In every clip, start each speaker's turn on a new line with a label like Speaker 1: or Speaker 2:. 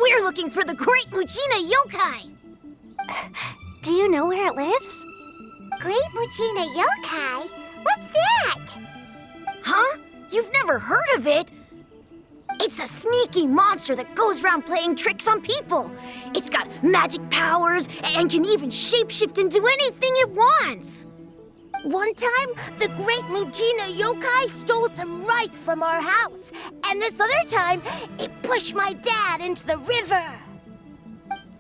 Speaker 1: We're looking for the Great Muchina Yokai!
Speaker 2: Do you know where it lives?
Speaker 3: Great Muchina Yokai? What's that?
Speaker 1: Huh? You've never heard of it? It's a sneaky monster that goes around playing tricks on people. It's got magic powers and can even shapeshift into anything it wants.
Speaker 3: One time, the Great Muchina Yokai stole some rice from our house. And this other time, it pushed my dad into the river.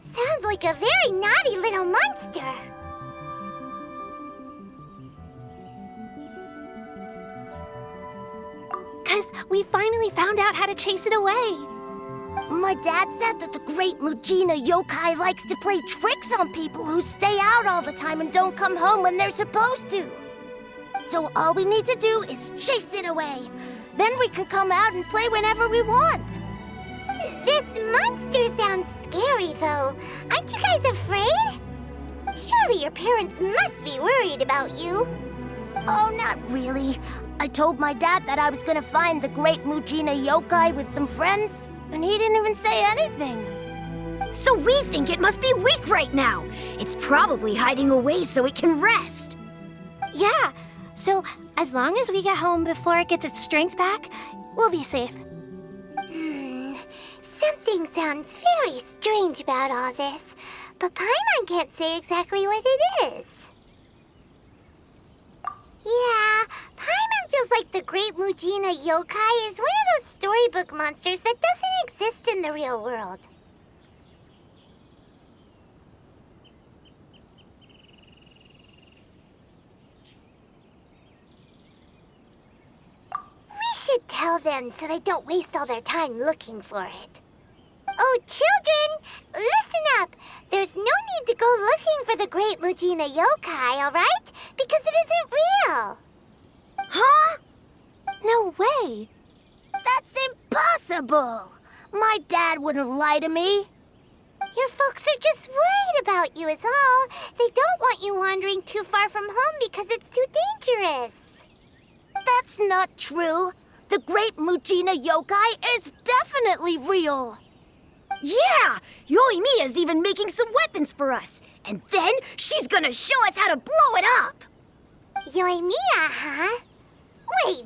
Speaker 3: Sounds like a very naughty little monster.
Speaker 2: Because we finally found out how to chase it away.
Speaker 3: My dad said that the Great Muchina Yokai likes to play tricks on people who stay out all the time and don't come home when they're supposed to. So all we need to do is chase it away. Then we can come out and play whenever we want. This monster sounds scary, though. Aren't you guys afraid? Surely your parents must be worried about you. Oh, not really. I told my dad that I was gonna find the Great Muchina Yokai with some friends, and he didn't even say anything.
Speaker 1: So we think it must be weak right now. It's probably hiding away so it can rest.
Speaker 2: Yeah, so as long as we get home before it gets its strength back, we'll be safe.
Speaker 3: Something sounds very strange about all this, but Paimon can't say exactly what it is. Yeah, Paimon feels like the Great Muchina Yokai is one of those storybook monsters that doesn't exist in the real world. We should tell them so they don't waste all their time looking for it. Oh, children, listen up. There's no need to go looking for the Great Muchina Yokai, all right? Because it isn't real.
Speaker 1: Huh?
Speaker 2: No way.
Speaker 3: That's impossible. My dad wouldn't lie to me. Your folks are just worried about you is all. They don't want you wandering too far from home because it's too dangerous. That's not true. The Great Muchina Yokai is definitely real.
Speaker 1: Yeah! Yoimiya's even making some weapons for us. And then she's gonna show us how to blow it up!
Speaker 3: Yoimiya, huh? Wait,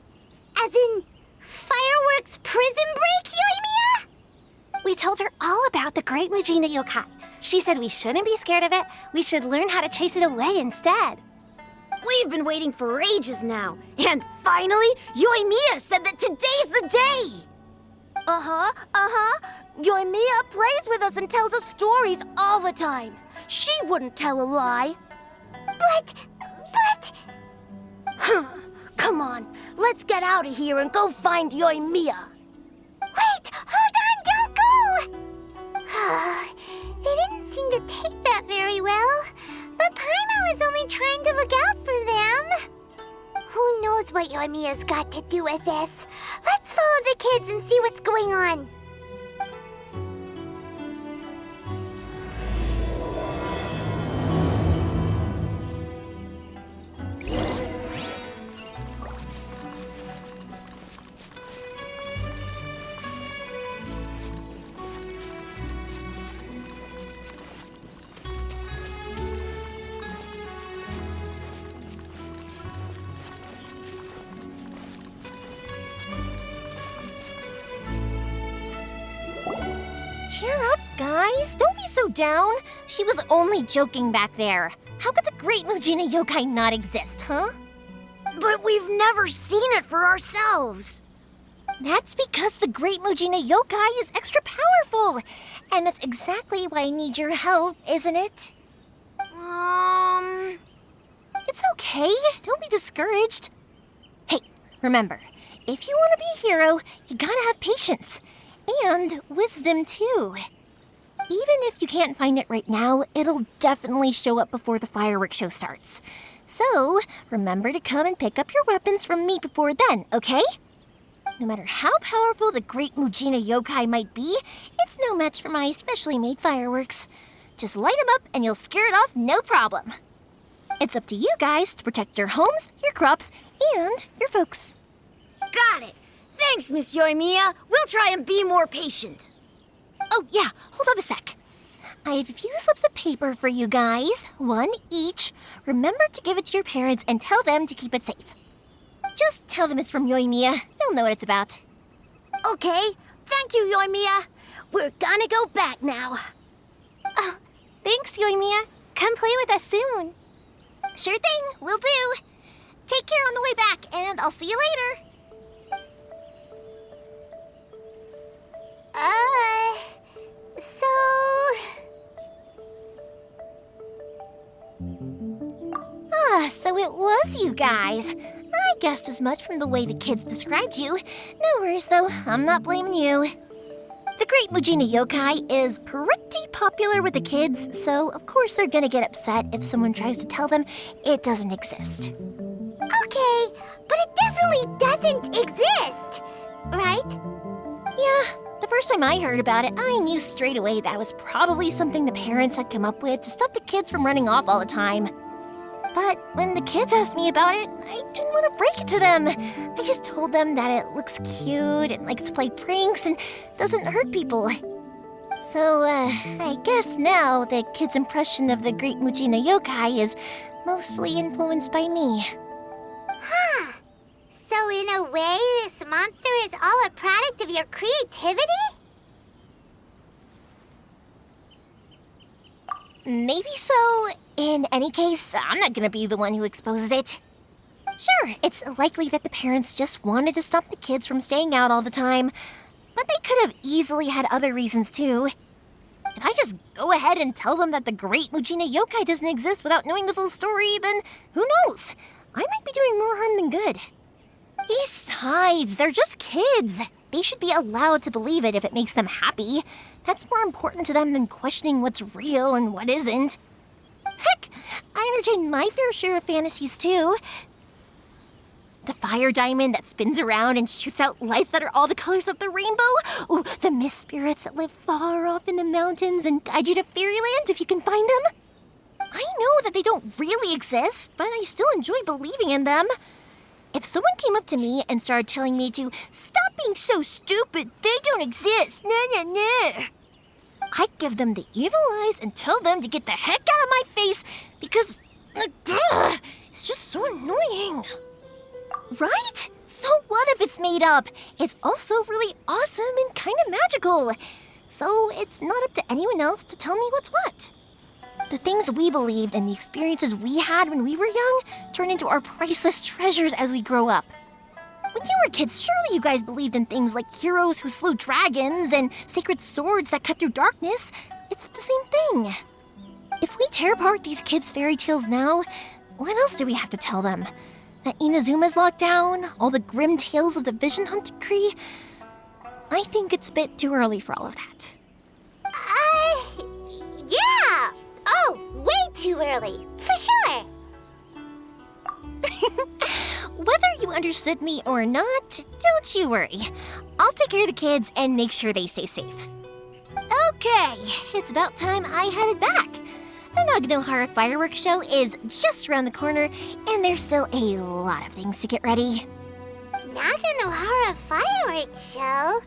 Speaker 3: as in fireworks prison break, Yoimiya?
Speaker 2: We told her all about the Great Muchina Yokai. She said we shouldn't be scared of it. We should learn how to chase it away instead.
Speaker 1: We've been waiting for ages now. And finally, Yoimiya said that today's the day!
Speaker 3: Yoimiya plays with us and tells us stories all the time. She wouldn't tell a lie. But... Come on, let's get out of here and go find Yoimiya. Wait, hold on, don't go! They didn't seem to take that very well. But Paimon was only trying to look out for them. Who knows what Yoimiya's got to do with this? Let's follow the kids and see what's going on.
Speaker 2: Cheer up, guys. Don't be so down. She was only joking back there. How could the Great Muchina Yokai not exist, huh?
Speaker 1: But we've never seen it for ourselves.
Speaker 2: That's because the Great Muchina Yokai is extra powerful. And that's exactly why I need your help, isn't it? It's okay. Don't be discouraged. Hey, remember, if you want to be a hero, you gotta have patience. And wisdom, too. Even if you can't find it right now, it'll definitely show up before the fireworks show starts. So, remember to come and pick up your weapons from me before then, okay? No matter how powerful the Great Muchina Yokai might be, it's no match for my specially made fireworks. Just light them up and you'll scare it off no problem. It's up to you guys to protect your homes, your crops, and your folks.
Speaker 1: Got it. Thanks, Miss Yoimiya. We'll try and be more patient.
Speaker 2: Oh, yeah, hold up a sec. I have a few slips of paper for you guys, one each. Remember to give it to your parents and tell them to keep it safe. Just tell them it's from Yoimiya. They'll know what it's about.
Speaker 3: Okay, thank you, Yoimiya. We're gonna go back now.
Speaker 2: Oh, thanks, Yoimiya. Come play with us soon. Sure thing, will do. Take care on the way back, and I'll see you later. So it was you guys. I guessed as much from the way the kids described you. No worries, though. I'm not blaming you. The Great Mujina Yokai is pretty popular with the kids, so of course they're gonna get upset if someone tries to tell them it doesn't exist.
Speaker 3: Okay, but it definitely doesn't exist, right?
Speaker 2: Yeah, the first time I heard about it, I knew straight away that was probably something the parents had come up with to stop the kids from running off all the time. But when the kids asked me about it, I didn't want to break it to them. I just told them that it looks cute and likes to play pranks and doesn't hurt people. So, I guess now the kids' impression of the Great Mujina Yokai is mostly influenced by me.
Speaker 3: Huh. So in a way, this monster is all a product of your creativity?
Speaker 2: Maybe so. In any case, I'm not gonna be the one who exposes it. Sure, it's likely that the parents just wanted to stop the kids from staying out all the time, but they could have easily had other reasons too. If I just go ahead and tell them that the Great Mujina Yokai doesn't exist without knowing the full story, then who knows? I might be doing more harm than good. Besides, they're just kids. They should be allowed to believe it if it makes them happy. That's more important to them than questioning what's real and what isn't. Heck, I entertain my fair share of fantasies too. The fire diamond that spins around and shoots out lights that are all the colors of the rainbow. Ooh, the mist spirits that live far off in the mountains and guide you to fairyland if you can find them. I know that they don't really exist, but I still enjoy believing in them. If someone came up to me and started telling me to stop being so stupid, they don't exist, I'd give them the evil eyes and tell them to get the heck out of my face because it's just so annoying. Right? So what if it's made up? It's also really awesome and kind of magical. So it's not up to anyone else to tell me what's what. The things we believed and the experiences we had when we were young turn into our priceless treasures as we grow up. When you were kids, surely you guys believed in things like heroes who slew dragons and sacred swords that cut through darkness. It's the same thing. If we tear apart these kids' fairy tales now, what else do we have to tell them? That Inazuma's locked down? All the grim tales of the Vision Hunt Decree? I think it's a bit too early for all of that.
Speaker 3: Yeah! Oh, way too early, for sure!
Speaker 2: Whether you understood me or not, don't you worry. I'll take care of the kids and make sure they stay safe. Okay, it's about time I headed back. The Naganohara fireworks show is just around the corner, and there's still a lot of things to get ready.
Speaker 3: Naganohara fireworks show?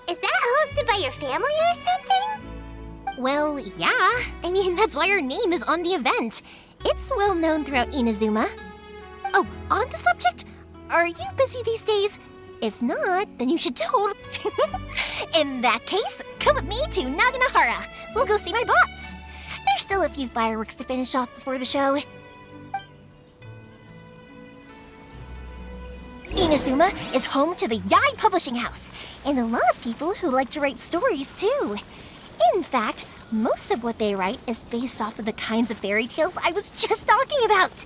Speaker 3: Is that hosted by your family or something?
Speaker 2: Well, yeah. I mean, that's why our name is on the event. It's well known throughout Inazuma. Oh, on the subject, are you busy these days? If not, then you should totally... In that case, come with me to Naganohara. We'll go see my boss. There's still a few fireworks to finish off before the show. Inazuma is home to the Yai Publishing House, and a lot of people who like to write stories too. In fact, most of what they write is based off of the kinds of fairy tales I was just talking about.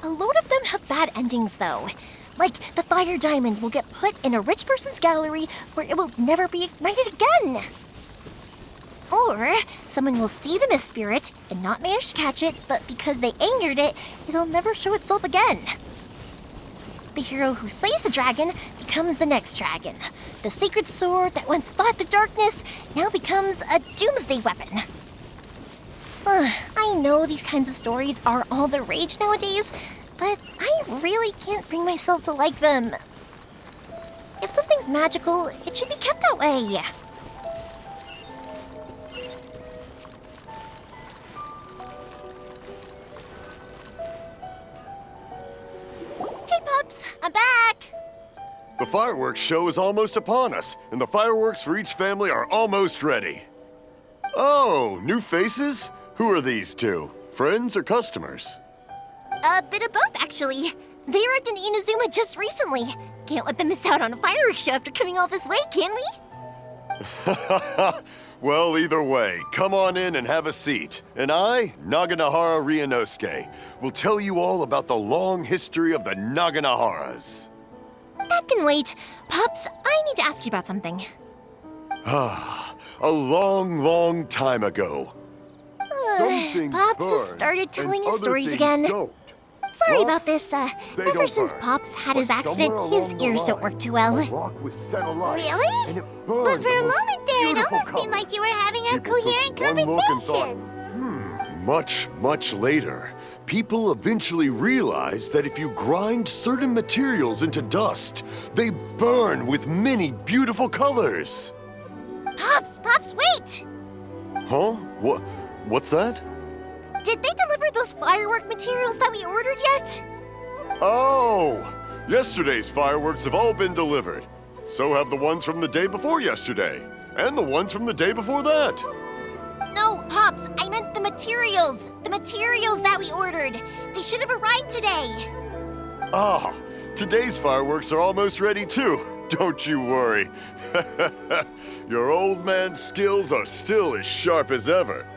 Speaker 2: A load of them have bad endings, though. Like, the fire diamond will get put in a rich person's gallery where it will never be ignited again. Or, someone will see the mist spirit and not manage to catch it, but because they angered it, it'll never show itself again. The hero who slays the dragon becomes the next dragon. The sacred sword that once fought the darkness now becomes a doomsday weapon. I know these kinds of stories are all the rage nowadays, but I really can't bring myself to like them. If something's magical, it should be kept that way. I'm back!
Speaker 4: The fireworks show is almost upon us, and the fireworks for each family are almost ready. Oh, new faces? Who are these two? Friends or customers?
Speaker 2: A bit of both, actually. They arrived in Inazuma just recently. Can't let them miss out on a fireworks show after coming all this way, can we?
Speaker 4: Well, either way, come on in and have a seat. And I, Naganahara Ryunosuke, will tell you all about the long history of the Naganaharas.
Speaker 2: That can wait. Pops, I need to ask you about something.
Speaker 4: A long, long time ago.
Speaker 2: Pops has started telling his stories again. Sorry about this. Ever since Pops had his accident, his ears don't work too well.
Speaker 3: Really? But for a moment there, it almost seemed like you were having a coherent conversation.
Speaker 4: Much, much later, people eventually realized that if you grind certain materials into dust, they burn with many beautiful colors.
Speaker 2: Pops, wait!
Speaker 4: Huh? What's that?
Speaker 2: Did they deliver those firework materials that we ordered yet?
Speaker 4: Oh! Yesterday's fireworks have all been delivered. So have the ones from the day before yesterday. And the ones from the day before that.
Speaker 2: No, Pops, I meant the materials. The materials that we ordered. They should have arrived today.
Speaker 4: Ah, today's fireworks are almost ready too. Don't you worry. Your old man's skills are still as sharp as ever.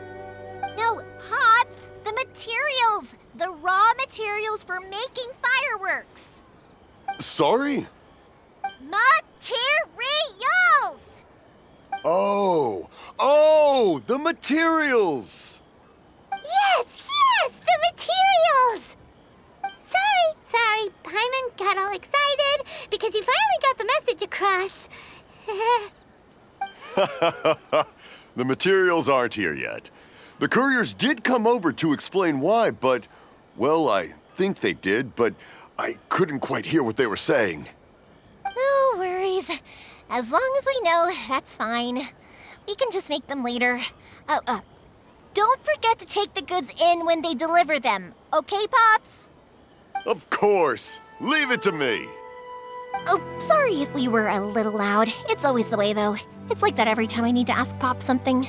Speaker 2: No, Pops, the materials. The raw materials for making fireworks.
Speaker 4: Sorry?
Speaker 2: Materials!
Speaker 4: Oh, the materials!
Speaker 3: Yes, the materials! Sorry, Paimon got all excited because he finally got the message across.
Speaker 4: The materials aren't here yet. The couriers did come over to explain why, but, well, I think they did, but I couldn't quite hear what they were saying.
Speaker 2: No worries. As long as we know, that's fine. We can just make them later. Don't forget to take the goods in when they deliver them, okay, Pops?
Speaker 4: Of course. Leave it to me.
Speaker 2: Oh, sorry if we were a little loud. It's always the way, though. It's like that every time I need to ask Pop something.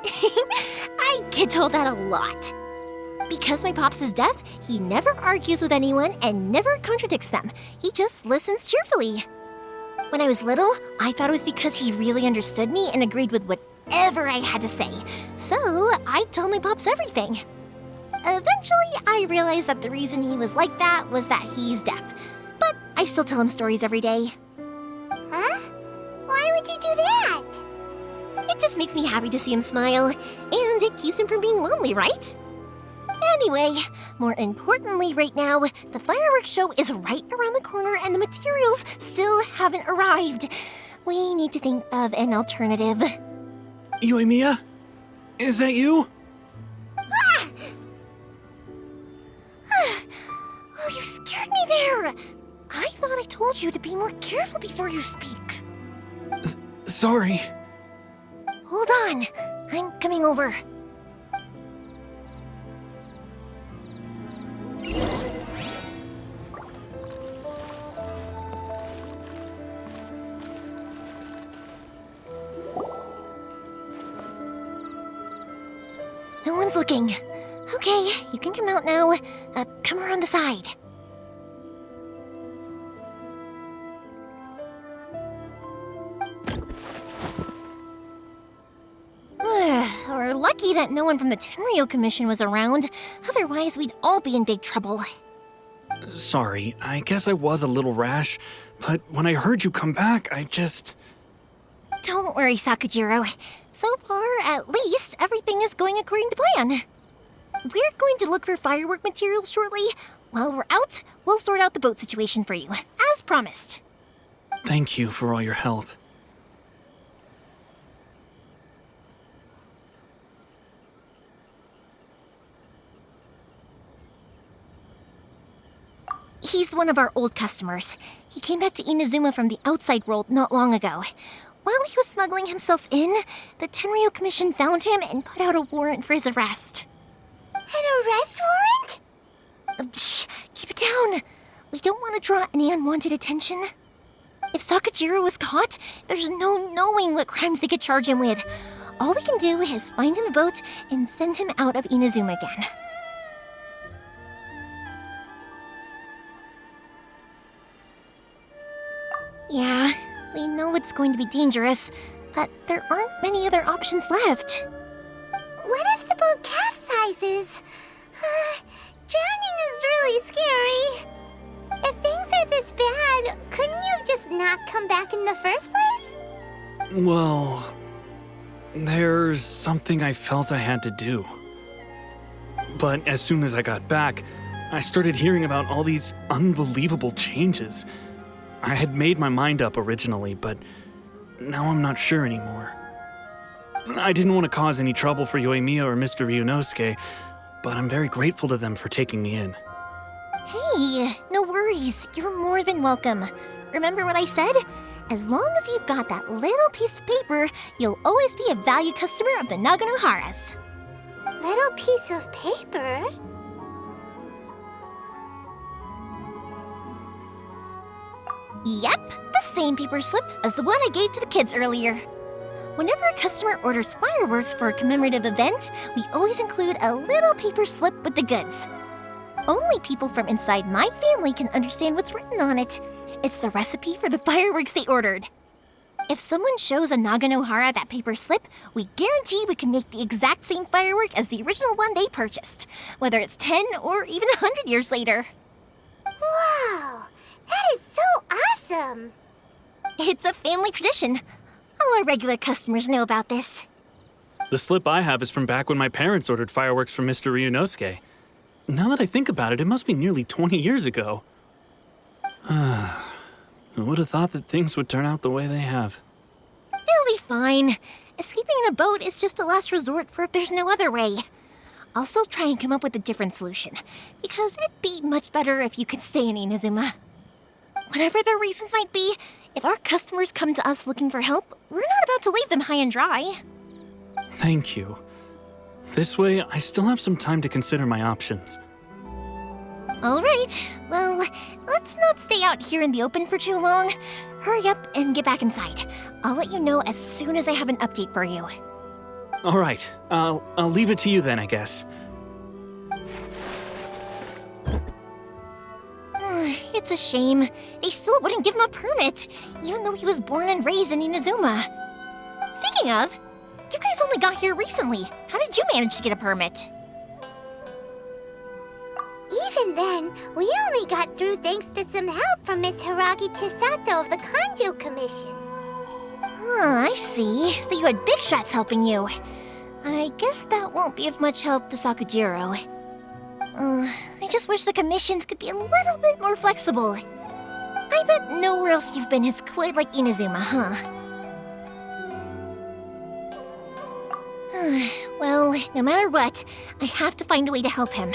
Speaker 2: I get told that a lot. Because my Pops is deaf, he never argues with anyone and never contradicts them. He just listens cheerfully. When I was little, I thought it was because he really understood me and agreed with whatever I had to say. So I'd tell my Pops everything. Eventually, I realized that the reason he was like that was that he's deaf. But I still tell him stories every day.
Speaker 3: Huh? Why would you do that?
Speaker 2: It just makes me happy to see him smile, and it keeps him from being lonely, right? Anyway, more importantly right now, the fireworks show is right around the corner and the materials still haven't arrived. We need to think of an alternative.
Speaker 5: Yoimiya? Is that you?
Speaker 2: Oh, you scared me there! I thought I told you to be more careful before you speak.
Speaker 5: Sorry.
Speaker 2: Hold on, I'm coming over. No one's looking. Okay, you can come out now. Come around the side. We're lucky that no one from the Tenryo Commission was around. Otherwise, we'd all be in big trouble.
Speaker 5: Sorry, I guess I was a little rash, but when I heard you come back, I just...
Speaker 2: Don't worry, Sakujiro. So far, at least, everything is going according to plan. We're going to look for firework materials shortly. While we're out, we'll sort out the boat situation for you, as promised.
Speaker 5: Thank you for all your help.
Speaker 2: He's one of our old customers. He came back to Inazuma from the outside world not long ago. While he was smuggling himself in, the Tenryo Commission found him and put out a warrant for his arrest.
Speaker 3: An arrest warrant?
Speaker 2: Shh! Keep it down! We don't want to draw any unwanted attention. If Sakajiro was caught, there's no knowing what crimes they could charge him with. All we can do is find him a boat and send him out of Inazuma again. Yeah, we know it's going to be dangerous, but there aren't many other options left.
Speaker 3: What if the boat capsizes? Drowning is really scary. If things are this bad, couldn't you just not come back in the first place?
Speaker 5: Well, there's something I felt I had to do. But as soon as I got back, I started hearing about all these unbelievable changes. I had made my mind up originally, but now I'm not sure anymore. I didn't want to cause any trouble for Yoimiya or Mr. Ryunosuke, but I'm very grateful to them for taking me in.
Speaker 2: Hey, no worries. You're more than welcome. Remember what I said? As long as you've got that little piece of paper, you'll always be a valued customer of the Naganoharas.
Speaker 3: Little piece of paper?
Speaker 2: Yep, the same paper slips as the one I gave to the kids earlier. Whenever a customer orders fireworks for a commemorative event, we always include a little paper slip with the goods. Only people from inside my family can understand what's written on it. It's the recipe for the fireworks they ordered. If someone shows a Naganohara that paper slip, we guarantee we can make the exact same firework as the original one they purchased, whether it's 10 or even 100 years later.
Speaker 3: Wow, that is so awesome!
Speaker 2: It's a family tradition. All our regular customers know about this.
Speaker 5: The slip I have is from back when my parents ordered fireworks from Mr. Ryunosuke. Now that I think about it, it must be nearly 20 years ago. I would have thought that things would turn out the way they have.
Speaker 2: It'll be fine. Escaping in a boat is just a last resort for if there's no other way. I'll still try and come up with a different solution, because it'd be much better if you could stay in Inazuma. Whatever their reasons might be, if our customers come to us looking for help, we're not about to leave them high and dry.
Speaker 5: Thank you. This way, I still have some time to consider my options.
Speaker 2: All right, well, let's not stay out here in the open for too long. Hurry up and get back inside. I'll let you know as soon as I have an update for you.
Speaker 5: All right, I'll leave it to you then, I guess.
Speaker 2: It's a shame. They still wouldn't give him a permit, even though he was born and raised in Inazuma. Speaking of, you guys only got here recently. How did you manage to get a permit?
Speaker 3: Even then, we only got through thanks to some help from Miss Hiragi Chisato of the Kanjo Commission.
Speaker 2: I see. So you had big shots helping you. I guess that won't be of much help to Sakujiro. I just wish the commissions could be a little bit more flexible. I bet nowhere else you've been is quite like Inazuma, huh? Well, no matter what, I have to find a way to help him.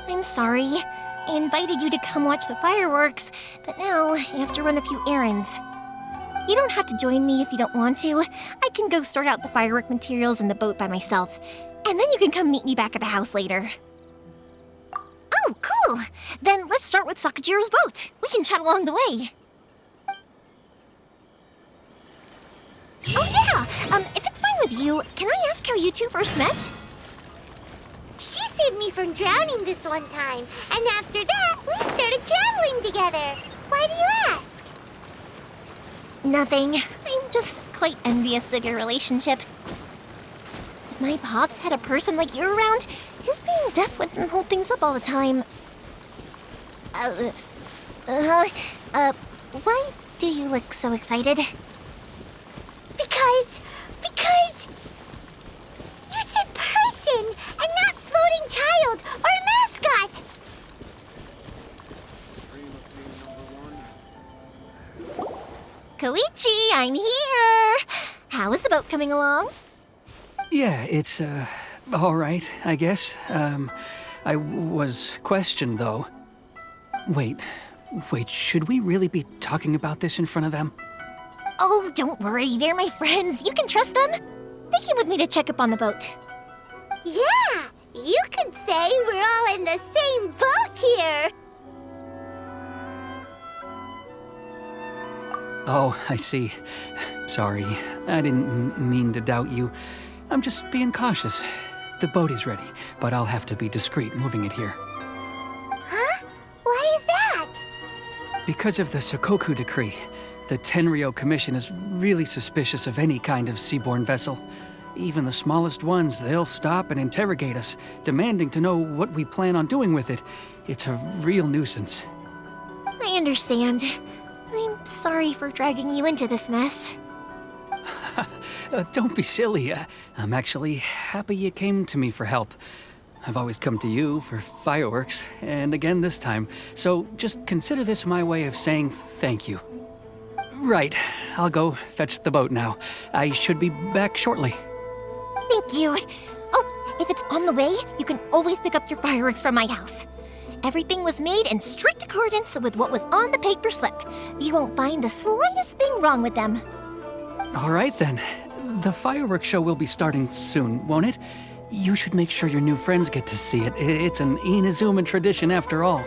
Speaker 2: I'm sorry. I invited you to come watch the fireworks, but now I have to run a few errands. You don't have to join me if you don't want to. I can go sort out the firework materials in the boat by myself, and then you can come meet me back at the house later. Oh, cool! Then let's start with Sakujiro's boat. We can chat along the way. Oh yeah! If it's fine with you, can I ask how you two first met?
Speaker 3: She saved me from drowning this one time, and after that, we started traveling together. Why do you ask?
Speaker 2: Nothing. I'm just quite envious of your relationship. If my pops had a person like you around, his being deaf wouldn't hold things up all the time. Why do you look so excited?
Speaker 3: Because you said person and not floating child or mascot.
Speaker 2: Koichi, I'm here! How is the boat coming along?
Speaker 6: Yeah, it's, all right, I guess. I was questioned, though. Wait, should we really be talking about this in front of them?
Speaker 2: Oh, don't worry, they're my friends. You can trust them. They came with me to check up on the boat.
Speaker 3: Yeah, You could say we're all in the same boat here.
Speaker 6: Oh, I see. Sorry, I didn't mean to doubt you. I'm just being cautious. The boat is ready, but I'll have to be discreet moving it here.
Speaker 3: Huh? Why is that?
Speaker 6: Because of the Sokoku Decree, the Tenryou Commission is really suspicious of any kind of seaborne vessel. Even the smallest ones, they'll stop and interrogate us, demanding to know what we plan on doing with it. It's a real nuisance.
Speaker 2: I understand. I'm sorry for dragging you into this mess.
Speaker 6: Don't be silly. I'm actually happy you came to me for help. I've always come to you for fireworks, and again this time, so just consider this my way of saying thank you. Right, I'll go fetch the boat now. I should be back shortly.
Speaker 2: Thank you. Oh, if it's on the way, you can always pick up your fireworks from my house. Everything was made in strict accordance with what was on the paper slip. You won't find the slightest thing wrong with them.
Speaker 6: All right then. The fireworks show will be starting soon, won't it? You should make sure your new friends get to see it. It's an Inazuma tradition after all.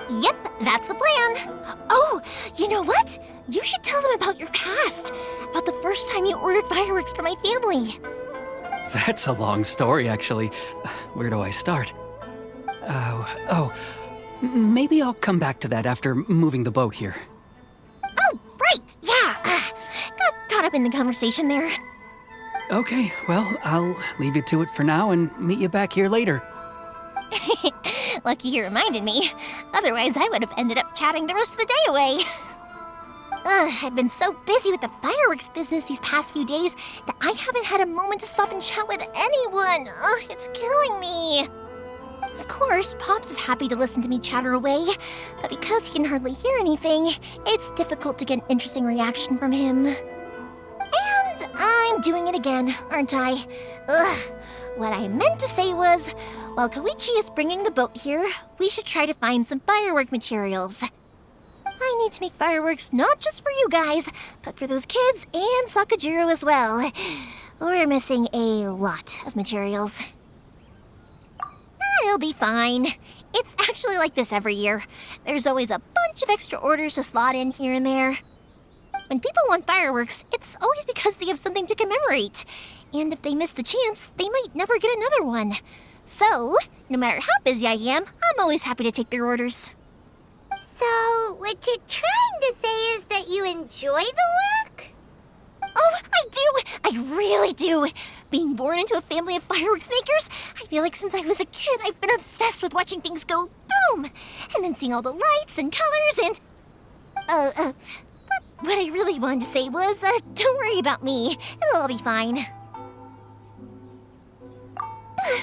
Speaker 2: Yep, that's the plan. Oh, you know what? You should tell them about your past. About the first time you ordered fireworks for my family.
Speaker 6: That's a long story, actually. Where do I start? Maybe I'll come back to that after moving the boat here.
Speaker 2: Oh, right, yeah. Got caught up in the conversation there.
Speaker 6: Okay, well, I'll leave you to it for now and meet you back here later.
Speaker 2: Lucky you reminded me. Otherwise, I would have ended up chatting the rest of the day away. I've been so busy with the fireworks business these past few days that I haven't had a moment to stop and chat with anyone. It's killing me. Of course, Pops is happy to listen to me chatter away, but because he can hardly hear anything, it's difficult to get an interesting reaction from him. And I'm doing it again, aren't I? What I meant to say was, while Koichi is bringing the boat here, we should try to find some firework materials. I need to make fireworks not just for you guys, but for those kids and Sakajiro as well. We're missing a lot of materials. It'll be fine. It's actually like this every year. There's always a bunch of extra orders to slot in here and there. When people want fireworks, it's always because they have something to commemorate. And if they miss the chance, they might never get another one. So, no matter how busy I am, I'm always happy to take their orders.
Speaker 3: So, what you're trying to say is that you enjoy the work?
Speaker 2: Oh, I do! I really do! Being born into a family of fireworks makers, I feel like since I was a kid, I've been obsessed with watching things go boom! And then seeing all the lights and colors and... What I really wanted to say was, don't worry about me. It'll all be fine.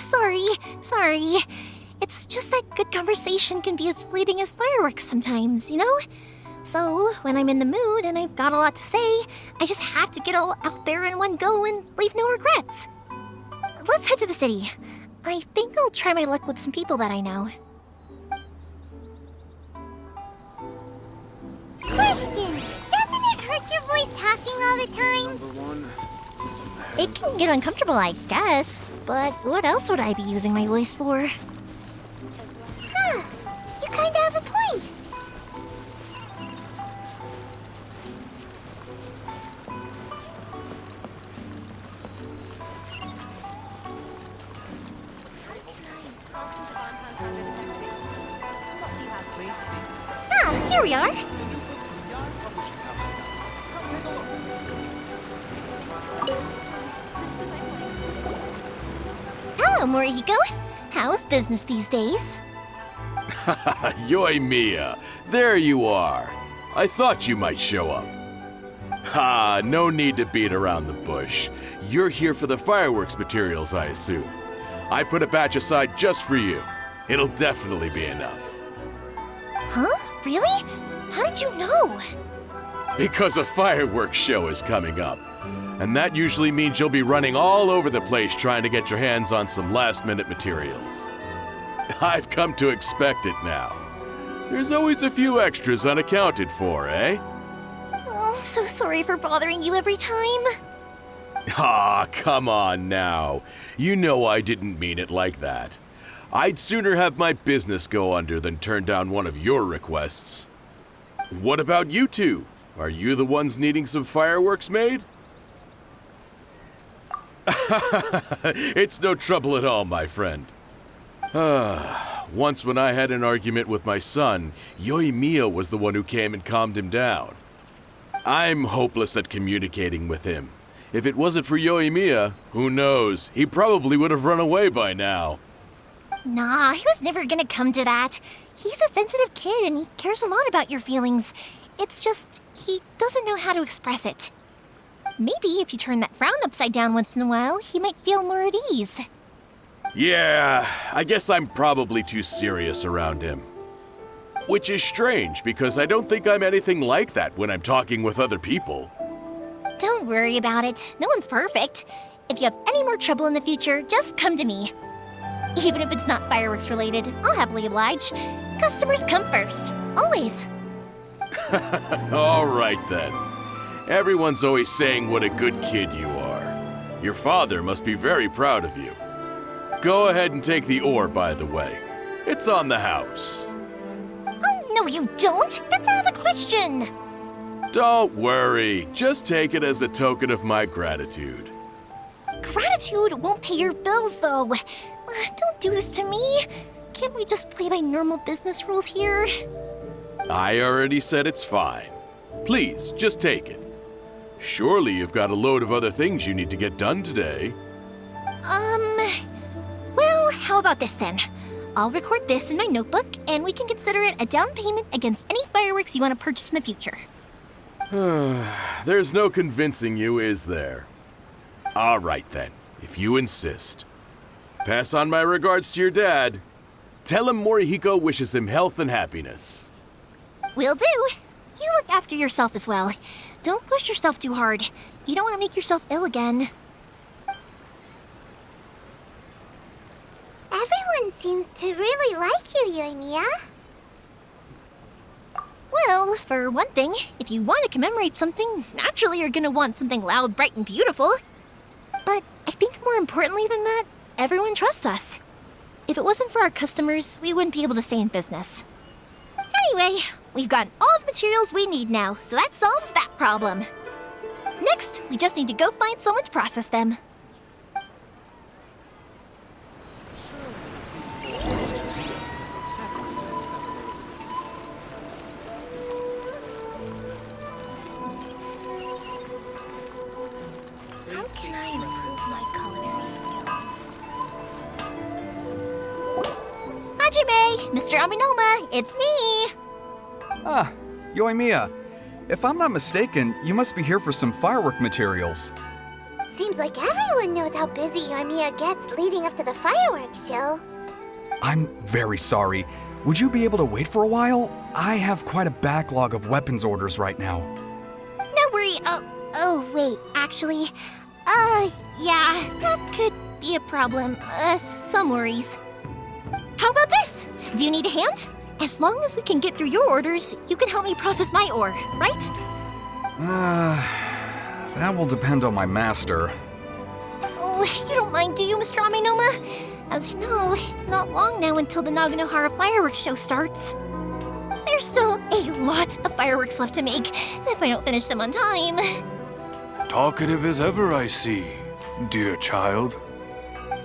Speaker 2: Sorry. It's just that good conversation can be as fleeting as fireworks sometimes, you know? So, when I'm in the mood and I've got a lot to say, I just have to get all out there in one go and leave no regrets. Let's head to the city. I think I'll try my luck with some people that I know.
Speaker 3: Question! Doesn't it hurt your voice talking all the time?
Speaker 2: It can get uncomfortable, I guess, but what else would I be using my voice for?
Speaker 3: Huh. You kinda have a point.
Speaker 2: Ah, here we are. Hello, Morihiko. How's business these days?
Speaker 7: Yoimiya, there you are. I thought you might show up. Ha, no need to beat around the bush. You're here for the fireworks materials, I assume. I put a batch aside just for you. It'll definitely be enough.
Speaker 2: Huh? Really? How did you know?
Speaker 7: Because a fireworks show is coming up. And that usually means you'll be running all over the place trying to get your hands on some last-minute materials. I've come to expect it now. There's always a few extras unaccounted for, eh?
Speaker 2: Oh, so sorry for bothering you every time.
Speaker 7: Ah, come on now. You know I didn't mean it like that. I'd sooner have my business go under than turn down one of your requests. What about you two? Are you the ones needing some fireworks made? It's no trouble at all, my friend. Once when I had an argument with my son, Yoimiya was the one who came and calmed him down. I'm hopeless at communicating with him. If it wasn't for Yoimiya, who knows, he probably would have run away by now.
Speaker 2: Nah, he was never gonna come to that. He's a sensitive kid and he cares a lot about your feelings. It's just, he doesn't know how to express it. Maybe if you turn that frown upside down once in a while, he might feel more at ease.
Speaker 7: Yeah, I guess I'm probably too serious around him. Which is strange, because I don't think I'm anything like that when I'm talking with other people.
Speaker 2: Don't worry about it. No one's perfect. If you have any more trouble in the future, just come to me. Even if it's not fireworks related, I'll happily oblige. Customers come first. Always.
Speaker 7: All right then. Everyone's always saying what a good kid you are. Your father must be very proud of you. Go ahead and take the ore, by the way. It's on the house.
Speaker 2: Oh, no you don't. That's out of the question.
Speaker 7: Don't worry. Just take it as a token of my gratitude.
Speaker 2: Gratitude won't pay your bills, though. Don't do this to me. Can't we just play by normal business rules here?
Speaker 7: I already said it's fine. Please, just take it. Surely you've got a load of other things you need to get done today.
Speaker 2: Well, how about this then? I'll record this in my notebook, and we can consider it a down payment against any fireworks you want to purchase in the future.
Speaker 7: There's no convincing you, is there? All right then, if you insist. Pass on my regards to your dad. Tell him Morihiko wishes him health and happiness.
Speaker 2: Will do. You look after yourself as well. Don't push yourself too hard. You don't want to make yourself ill again.
Speaker 3: Everyone seems to really like you, Yoimiya.
Speaker 2: Well, for one thing, if you want to commemorate something, naturally you're gonna want something loud, bright, and beautiful. But I think more importantly than that, everyone trusts us. If it wasn't for our customers, we wouldn't be able to stay in business. Anyway, we've gotten all the materials we need now, so that solves that problem. Next, we just need to go find someone to process them. How can I improve my culinary skills? Hajime! Mr. Aminoma, it's me!
Speaker 8: Ah, Yoimiya. If I'm not mistaken, you must be here for some firework materials.
Speaker 3: Seems like everyone knows how busy Yoimiya gets leading up to the fireworks show.
Speaker 8: I'm very sorry. Would you be able to wait for a while? I have quite a backlog of weapons orders right now.
Speaker 2: No worry. Oh, wait, actually. Yeah, that could be a problem. Some worries. How about this? Do you need a hand? As long as we can get through your orders, you can help me process my ore, right?
Speaker 8: That will depend on my master.
Speaker 2: Oh, you don't mind, do you, Mr. Aminoma? As you know, it's not long now until the Naganohara fireworks show starts. There's still a lot of fireworks left to make, if I don't finish them on time.
Speaker 9: Talkative as ever, I see, dear child.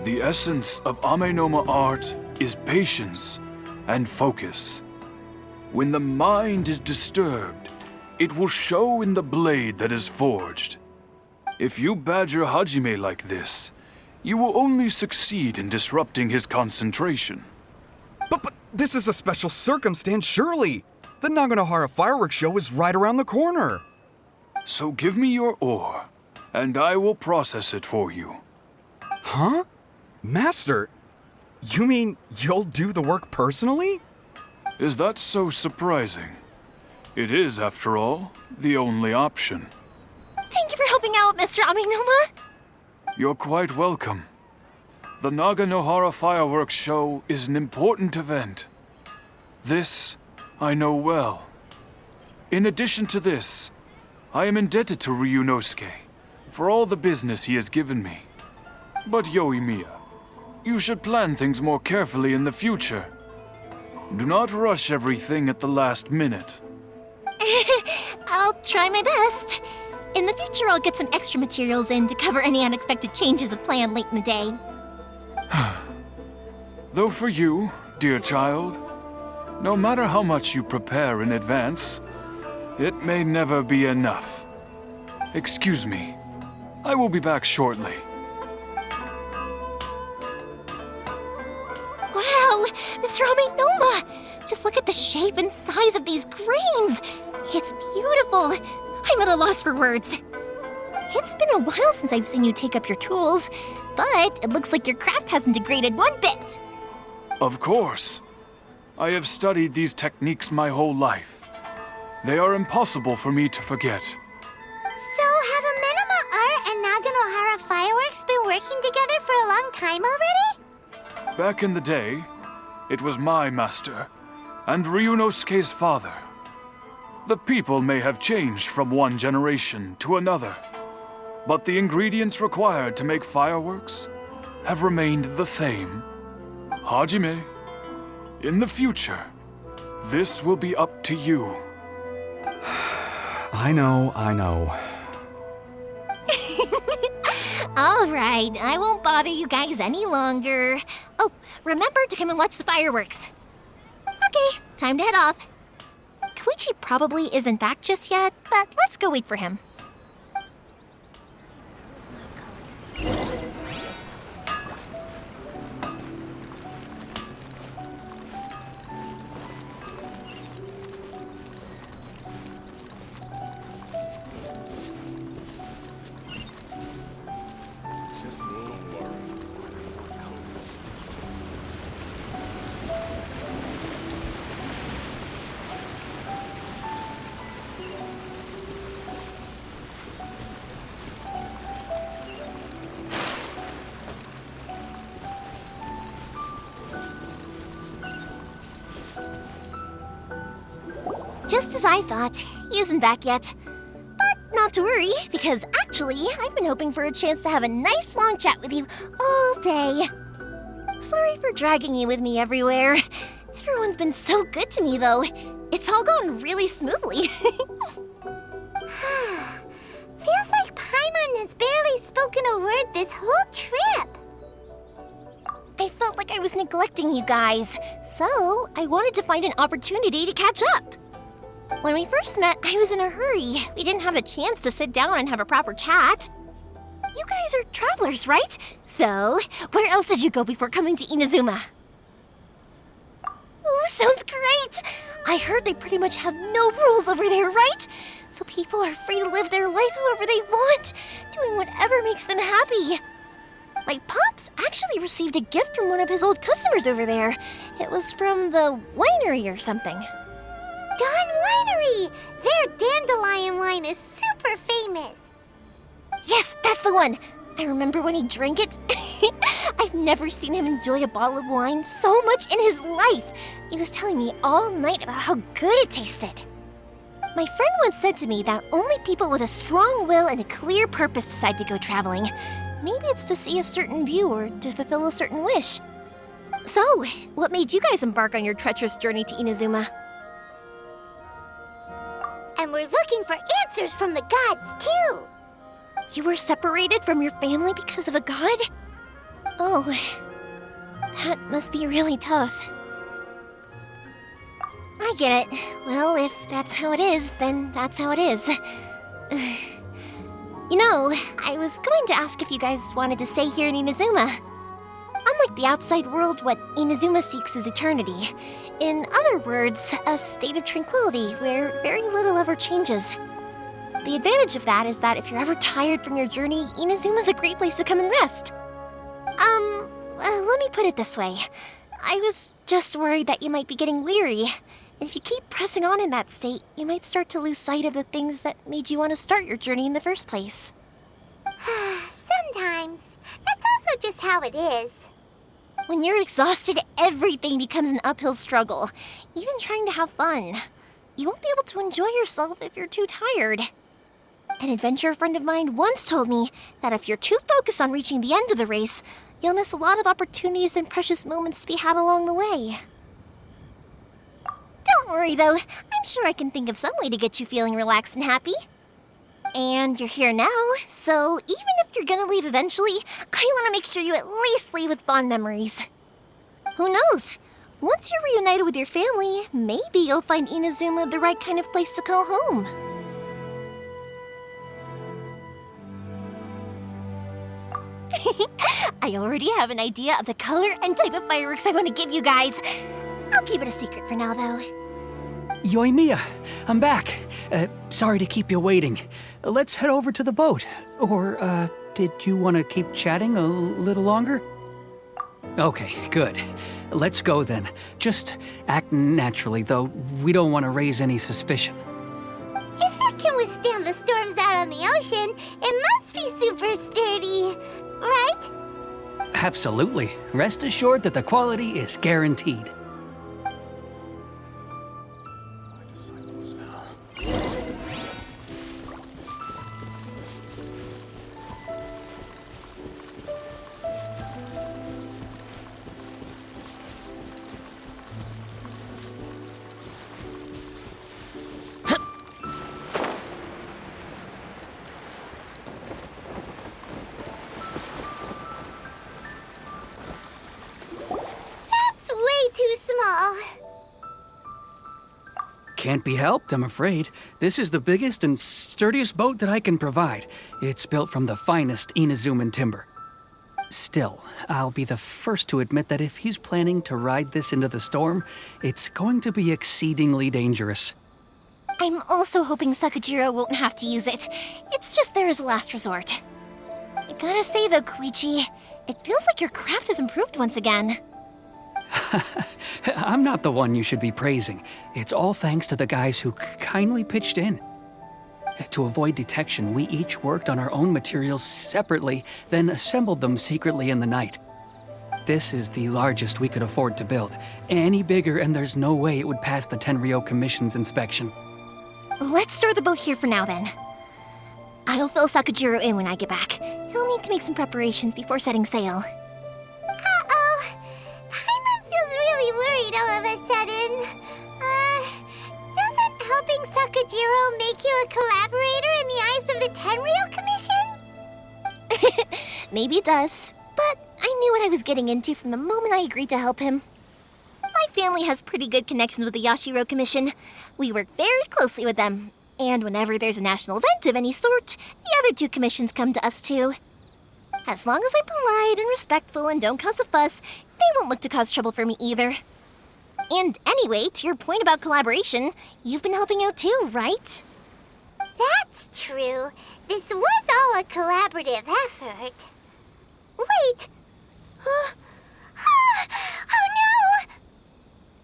Speaker 9: The essence of Amenoma art is patience and focus. When the mind is disturbed, it will show in the blade that is forged. If you badger Hajime like this, you will only succeed in disrupting his concentration.
Speaker 8: But this is a special circumstance, surely. The Naganohara fireworks show is right around the corner.
Speaker 9: So give me your ore, and I will process it for you.
Speaker 8: Huh? Master, you mean you'll do the work personally?
Speaker 9: Is that so surprising? It is, after all, the only option.
Speaker 2: Thank you for helping out, Mr. Aminoma.
Speaker 9: You're quite welcome. The Naganohara fireworks show is an important event. This I know well. In addition to this, I am indebted to Ryunosuke, for all the business he has given me. But Yoimiya, you should plan things more carefully in the future. Do not rush everything at the last minute.
Speaker 2: I'll try my best. In the future, I'll get some extra materials in to cover any unexpected changes of plan late in the day.
Speaker 9: Though for you, dear child, no matter how much you prepare in advance, it may never be enough. Excuse me. I will be back shortly.
Speaker 2: Wow, Mr. Amenoma! Just look at the shape and size of these grains! It's beautiful! I'm at a loss for words. It's been a while since I've seen you take up your tools, but it looks like your craft hasn't degraded one bit.
Speaker 9: Of course. I have studied these techniques my whole life. They are impossible for me to forget.
Speaker 3: So, have Amenoma Art and Naganohara Fireworks been working together for a long time already?
Speaker 9: Back in the day, it was my master, and Ryunosuke's father. The people may have changed from one generation to another, but the ingredients required to make fireworks have remained the same. Hajime, in the future, this will be up to you.
Speaker 8: I know.
Speaker 2: All right, I won't bother you guys any longer. Oh, remember to come and watch the fireworks. Okay, time to head off. Koichi probably isn't back just yet, but let's go wait for him. Just as I thought, he isn't back yet. But not to worry, because actually, I've been hoping for a chance to have a nice long chat with you all day. Sorry for dragging you with me everywhere. Everyone's been so good to me, though. It's all gone really smoothly.
Speaker 3: Feels like Paimon has barely spoken a word this whole trip.
Speaker 2: I felt like I was neglecting you guys, so I wanted to find an opportunity to catch up. When we first met, I was in a hurry. We didn't have a chance to sit down and have a proper chat. You guys are travelers, right? So, where else did you go before coming to Inazuma? Ooh, sounds great! I heard they pretty much have no rules over there, right? So people are free to live their life however they want, doing whatever makes them happy. My pops actually received a gift from one of his old customers over there. It was from the winery or something.
Speaker 3: Dawn Winery! Their dandelion wine is super famous.
Speaker 2: Yes, that's the one! I remember when he drank it. I've never seen him enjoy a bottle of wine so much in his life. He was telling me all night about how good it tasted. My friend once said to me that only people with a strong will and a clear purpose decide to go traveling. Maybe it's to see a certain view or to fulfill a certain wish. So, what made you guys embark on your treacherous journey to Inazuma?
Speaker 3: And we're looking for answers from the gods, too.
Speaker 2: You were separated from your family because of a god? Oh, that must be really tough. I get it. Well, if that's how it is, then that's how it is. You know, I was going to ask if you guys wanted to stay here in Inazuma. Unlike the outside world, what Inazuma seeks is eternity. In other words, a state of tranquility where very little ever changes. The advantage of that is that if you're ever tired from your journey, Inazuma's a great place to come and rest. Let me put it this way. I was just worried that you might be getting weary. And if you keep pressing on in that state, you might start to lose sight of the things that made you want to start your journey in the first place.
Speaker 3: Sometimes. That's also just how it is.
Speaker 2: When you're exhausted, everything becomes an uphill struggle. Even trying to have fun. You won't be able to enjoy yourself if you're too tired. An adventurer friend of mine once told me that if you're too focused on reaching the end of the race, you'll miss a lot of opportunities and precious moments to be had along the way. Don't worry, though. I'm sure I can think of some way to get you feeling relaxed and happy. And you're here now, so even if you're gonna leave eventually, I want to make sure you at least leave with fond memories. Who knows? Once you're reunited with your family, maybe you'll find Inazuma the right kind of place to call home. I already have an idea of the color and type of fireworks I want to give you guys. I'll keep it a secret for now, though.
Speaker 6: Yoimiya, I'm back. Sorry to keep you waiting. Let's head over to the boat. Or, did you want to keep chatting a little longer? Okay, good. Let's go then. Just act naturally, though we don't want to raise any suspicion.
Speaker 3: If it can withstand the storms out on the ocean, it must be super sturdy, right?
Speaker 6: Absolutely. Rest assured that the quality is guaranteed.
Speaker 3: Too small.
Speaker 6: Can't be helped, I'm afraid. This is the biggest and sturdiest boat that I can provide. It's built from the finest Inazuman timber. Still, I'll be the first to admit that if he's planning to ride this into the storm, it's going to be exceedingly dangerous.
Speaker 2: I'm also hoping Sakajiro won't have to use it. It's just there as a last resort. I gotta say though, Koichi, it feels like your craft has improved once again.
Speaker 6: I'm not the one you should be praising. It's all thanks to the guys who kindly pitched in. To avoid detection, we each worked on our own materials separately, then assembled them secretly in the night. This is the largest we could afford to build. Any bigger and there's no way it would pass the Tenryou Commission's inspection.
Speaker 2: Let's store the boat here for now then. I'll fill Sakajiro in when I get back. He'll need to make some preparations before setting sail.
Speaker 3: Worried all of a sudden. Doesn't helping Sakajiro make you a collaborator in the eyes of the Tenryou Commission?
Speaker 2: Maybe it does, but I knew what I was getting into from the moment I agreed to help him. My family has pretty good connections with the Yashiro Commission. We work very closely with them, and whenever there's a national event of any sort, the other two commissions come to us too. As long as I'm polite and respectful and don't cause a fuss, they won't look to cause trouble for me either. And anyway, to your point about collaboration, you've been helping out too, right?
Speaker 3: That's true. This was all a collaborative effort. Wait! Oh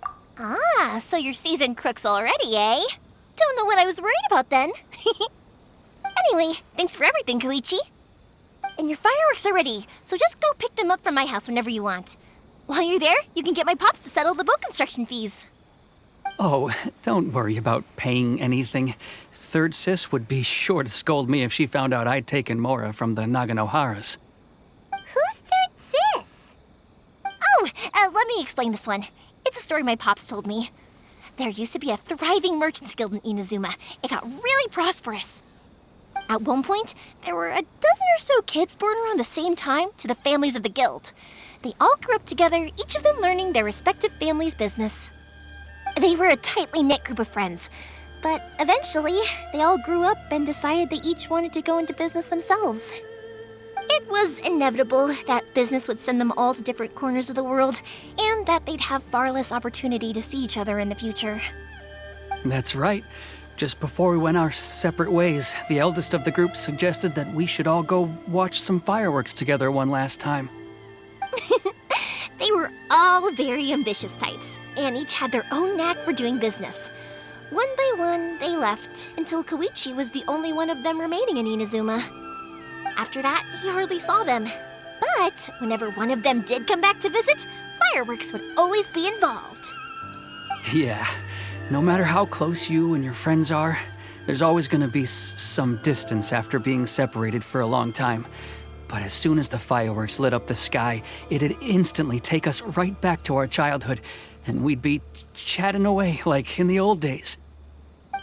Speaker 3: no!
Speaker 2: Ah, so you're seasoned crooks already, eh? Don't know what I was worried about then. Anyway, thanks for everything, Koichi. And your fireworks are ready, so just go pick them up from my house whenever you want. While you're there, you can get my pops to settle the boat construction fees.
Speaker 6: Oh, don't worry about paying anything. Third Sis would be sure to scold me if she found out I'd taken Mora from the Naganoharas.
Speaker 3: Who's Third Sis?
Speaker 2: Oh, let me explain this one. It's a story my pops told me. There used to be a thriving merchants guild in Inazuma. It got really prosperous. At one point, there were a dozen or so kids born around the same time to the families of the guild. They all grew up together, each of them learning their respective family's business. They were a tightly knit group of friends, but eventually, they all grew up and decided they each wanted to go into business themselves. It was inevitable that business would send them all to different corners of the world, and that they'd have far less opportunity to see each other in the future.
Speaker 6: That's right. Just before we went our separate ways, the eldest of the group suggested that we should all go watch some fireworks together one last time.
Speaker 2: They were all very ambitious types, and each had their own knack for doing business. One by one, they left, until Koichi was the only one of them remaining in Inazuma. After that, he hardly saw them. But whenever one of them did come back to visit, fireworks would always be involved.
Speaker 6: Yeah, no matter how close you and your friends are, There's always going to be some distance after being separated for a long time. But as soon as the fireworks lit up the sky, it'd instantly take us right back to our childhood, and we'd be chatting away like in the old days.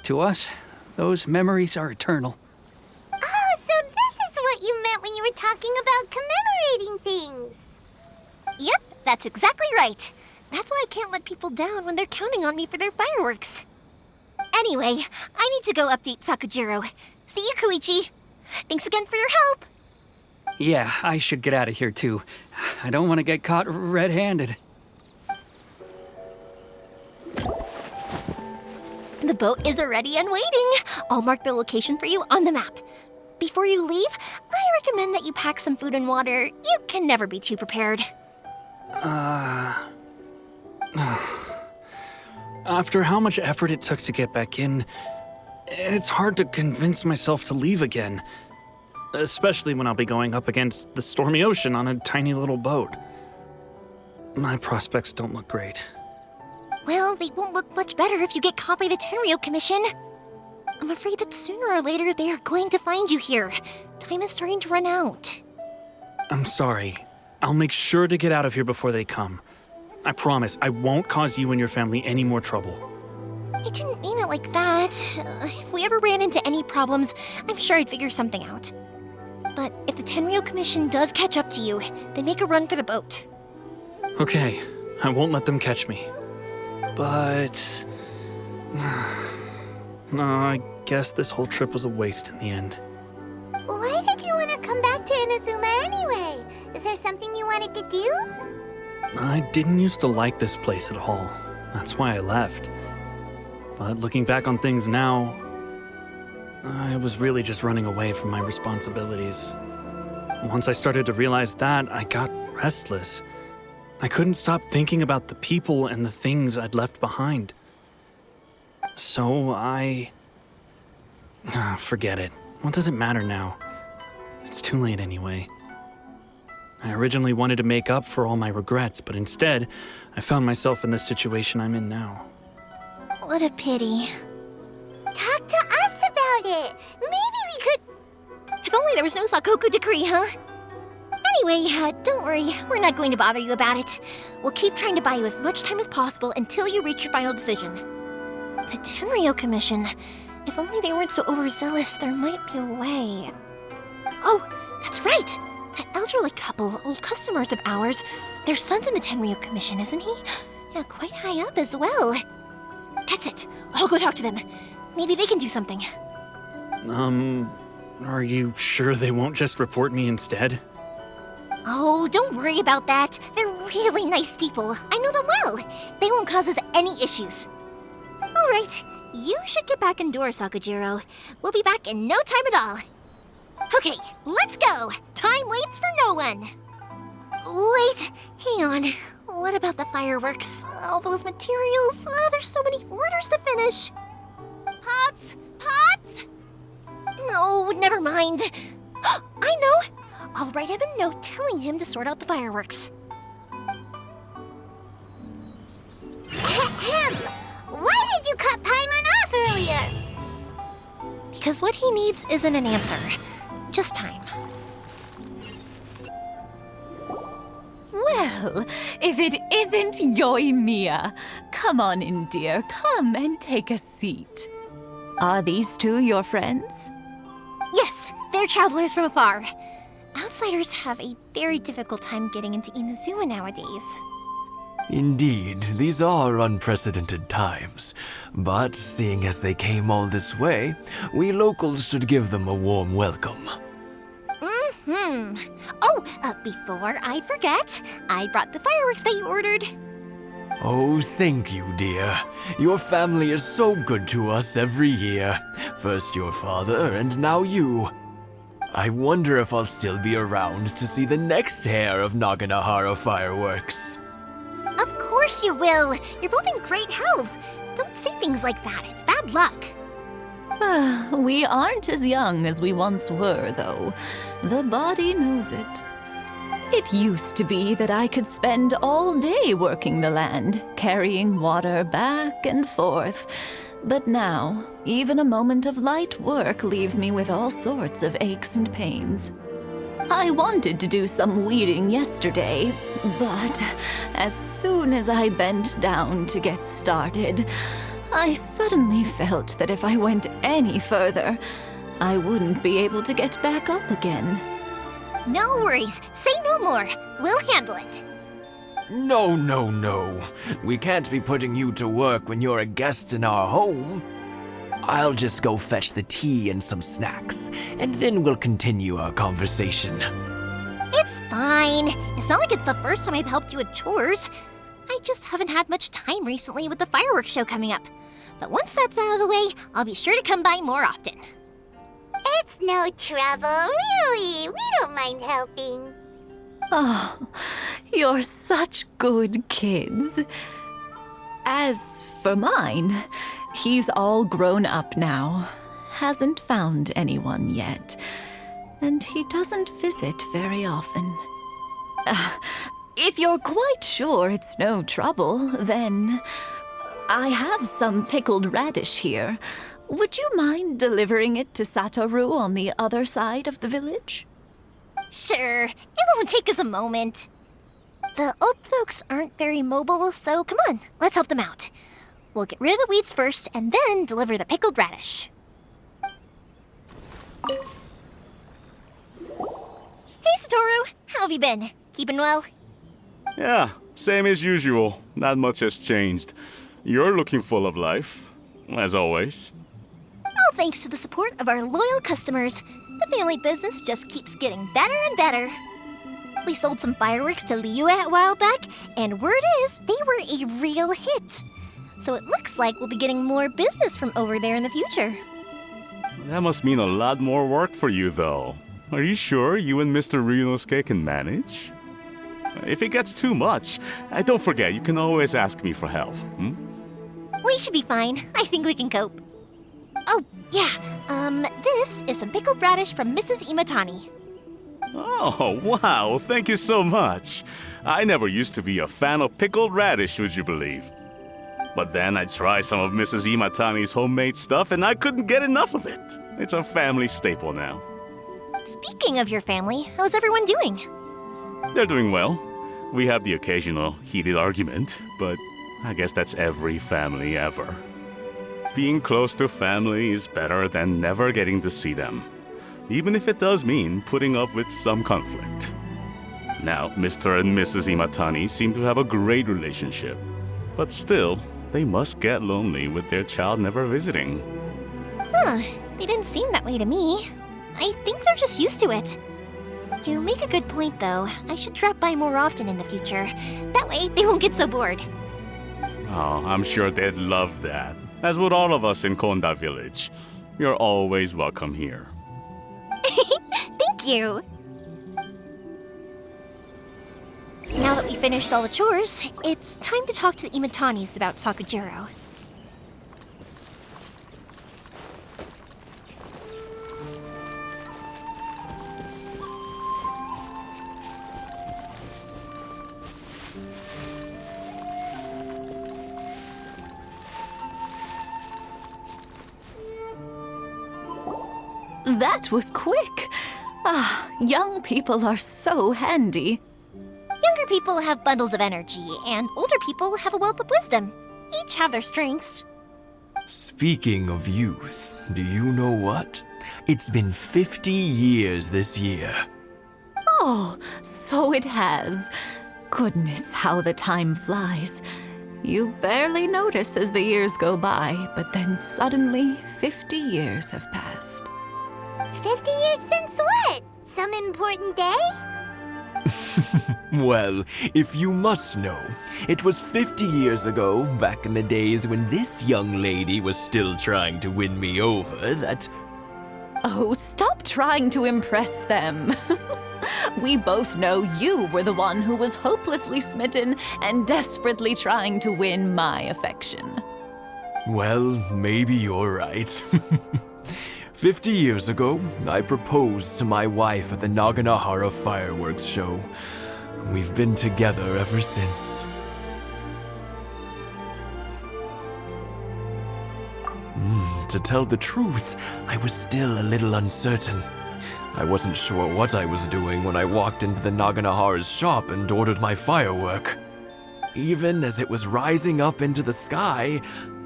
Speaker 6: To us, those memories are eternal.
Speaker 3: Oh, so this is what you meant when you were talking about commemorating things.
Speaker 2: Yep, that's exactly right. That's why I can't let people down when they're counting on me for their fireworks. Anyway, I need to go update Sakujiro. See you, Koichi. Thanks again for your help.
Speaker 6: Yeah, I should get out of here too. I don't want to get caught red-handed.
Speaker 2: The boat is ready and waiting. I'll mark the location for you on the map. Before you leave, I recommend that you pack some food and water. You can never be too prepared.
Speaker 5: After how much effort it took to get back in, it's hard to convince myself to leave again. Especially when I'll be going up against the stormy ocean on a tiny little boat. My prospects don't look great.
Speaker 2: Well, they won't look much better if you get caught by the Tenryou Commission. I'm afraid that sooner or later they are going to find you here. Time is starting to run out.
Speaker 5: I'm sorry. I'll make sure to get out of here before they come. I promise I won't cause you and your family any more trouble.
Speaker 2: I didn't mean it like that. If we ever ran into any problems, I'm sure I'd figure something out. But if the Tenryou Commission does catch up to you, they make a run for the boat.
Speaker 5: Okay, I won't let them catch me. But... no, I guess this whole trip was a waste in the end.
Speaker 3: Why did you want to come back to Inazuma anyway? Is there something you wanted to do?
Speaker 5: I didn't used to like this place at all. That's why I left. But looking back on things now, I was really just running away from my responsibilities. Once I started to realize that, I got restless. I couldn't stop thinking about the people and the things I'd left behind. So forget it. What does it matter now? It's too late anyway. I originally wanted to make up for all my regrets, but instead, I found myself in the situation I'm in now.
Speaker 2: What a pity.
Speaker 3: Talk to us about it. Maybe we could...
Speaker 2: If only there was no Sakoku decree, huh? Anyway, don't worry. We're not going to bother you about it. We'll keep trying to buy you as much time as possible until you reach your final decision. The Tenryou Commission. If only they weren't so overzealous, there might be a way. Oh, that's right! That elderly couple, old customers of ours, their son's in the Tenryou Commission, isn't he? Yeah, quite high up as well. That's it. I'll go talk to them. Maybe they can do something.
Speaker 5: Are you sure they won't just report me instead?
Speaker 2: Oh, don't worry about that. They're really nice people. I know them well. They won't cause us any issues. All right, you should get back indoors, Sakujiro. We'll be back in no time at all. Okay, let's go. Time waits for no one. Wait, hang on. What about the fireworks? All those materials? There's so many orders to finish. Pots? No, never mind. I know. I'll write him a note telling him to sort out the fireworks.
Speaker 3: Ahem! Why did you cut Paimon off earlier?
Speaker 2: Because what he needs isn't an answer, just time.
Speaker 10: Well, if it isn't Yoimiya, come on in, dear. Come and take a seat. Are these two your friends?
Speaker 2: Yes, they're travelers from afar. Outsiders have a very difficult time getting into Inazuma nowadays.
Speaker 11: Indeed, these are unprecedented times. But seeing as they came all this way, we locals should give them a warm welcome.
Speaker 2: Oh, before I forget, I brought the fireworks that you ordered.
Speaker 11: Oh, thank you, dear. Your family is so good to us every year. First your father, and now you. I wonder if I'll still be around to see the next hair of Naganahara fireworks.
Speaker 2: Of course you will. You're both in great health. Don't say things like that. It's bad luck.
Speaker 10: We aren't as young as we once were, though. The body knows it. It used to be that I could spend all day working the land, carrying water back and forth. But now, even a moment of light work leaves me with all sorts of aches and pains. I wanted to do some weeding yesterday, but as soon as I bent down to get started, I suddenly felt that if I went any further, I wouldn't be able to get back up again.
Speaker 3: No worries. Say no more. We'll handle it.
Speaker 11: No, no, no. We can't be putting you to work when you're a guest in our home. I'll just go fetch the tea and some snacks, and then we'll continue our conversation.
Speaker 3: It's fine. It's not like it's the first time I've helped you with chores. I just haven't had much time recently with the fireworks show coming up. But once that's out of the way, I'll be sure to come by more often.
Speaker 12: It's no trouble, really. We don't mind helping.
Speaker 10: Oh, you're such good kids. As for mine, he's all grown up now, hasn't found anyone yet, and he doesn't visit very often. If you're quite sure it's no trouble, then I have some pickled radish here. Would you mind delivering it to Satoru on the other side of the village?
Speaker 3: Sure. It won't take us a moment. The old folks aren't very mobile, so come on, let's help them out. We'll get rid of the weeds first and then deliver the pickled radish. Hey, Satoru! How have you been? Keeping well?
Speaker 13: Yeah, same as usual. Not much has changed. You're looking full of life, as always.
Speaker 3: All thanks to the support of our loyal customers, the family business just keeps getting better and better. We sold some fireworks to Liyue a while back, and word is they were a real hit. So it looks like we'll be getting more business from over there in the future.
Speaker 13: That must mean a lot more work for you, though. Are you sure you and Mr. Ryunosuke can manage? If it gets too much, don't forget, you can always ask me for help.
Speaker 3: We should be fine. I think we can cope. Oh, yeah. This is some pickled radish from Mrs. Imatani.
Speaker 13: Oh, wow, thank you so much. I never used to be a fan of pickled radish, would you believe? But then I tried some of Mrs. Imatani's homemade stuff and I couldn't get enough of it. It's a family staple now.
Speaker 3: Speaking of your family, how's everyone doing?
Speaker 13: They're doing well. We have the occasional heated argument, but I guess that's every family ever. Being close to family is better than never getting to see them, even if it does mean putting up with some conflict. Now, Mr. and Mrs. Imatani seem to have a great relationship, but still, they must get lonely with their child never visiting.
Speaker 3: Huh, they didn't seem that way to me. I think they're just used to it. You make a good point, though. I should drop by more often in the future. That way, they won't get so bored.
Speaker 13: Oh, I'm sure they'd love that, as would all of us in Konda Village. You're always welcome here.
Speaker 3: Thank you! Now that we finished all the chores, it's time to talk to the Imatanis about Sakujiro.
Speaker 10: That was quick. Ah, young people are so handy.
Speaker 3: Younger people have bundles of energy, and older people have a wealth of wisdom. Each have their strengths.
Speaker 11: Speaking of youth, do you know what? It's been 50 years this year.
Speaker 10: Oh, so it has. Goodness, how the time flies. You barely notice as the years go by, but then suddenly 50 years have passed.
Speaker 12: 50 years since what? Some important day?
Speaker 11: Well, if you must know, it was 50 years ago, back in the days when this young lady was still trying to win me over, that...
Speaker 10: Oh, stop trying to impress them. We both know you were the one who was hopelessly smitten and desperately trying to win my affection.
Speaker 11: Well, maybe you're right. 50 years ago, I proposed to my wife at the Naganahara fireworks show. We've been together ever since. to tell the truth, I was still a little uncertain. I wasn't sure what I was doing when I walked into the Naganahara's shop and ordered my firework. Even as it was rising up into the sky,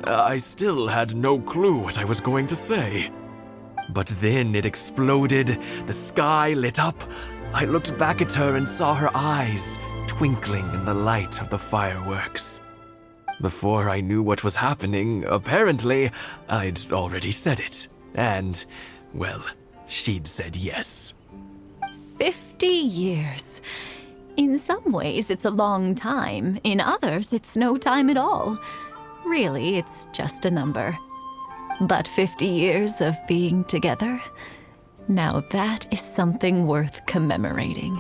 Speaker 11: I still had no clue what I was going to say. But then it exploded, the sky lit up. I looked back at her and saw her eyes twinkling in the light of the fireworks. Before I knew what was happening, apparently, I'd already said it. And, well, she'd said yes.
Speaker 10: 50 years. In some ways, it's a long time. In others, it's no time at all. Really, it's just a number. But 50 years of being together? Now that is something worth commemorating.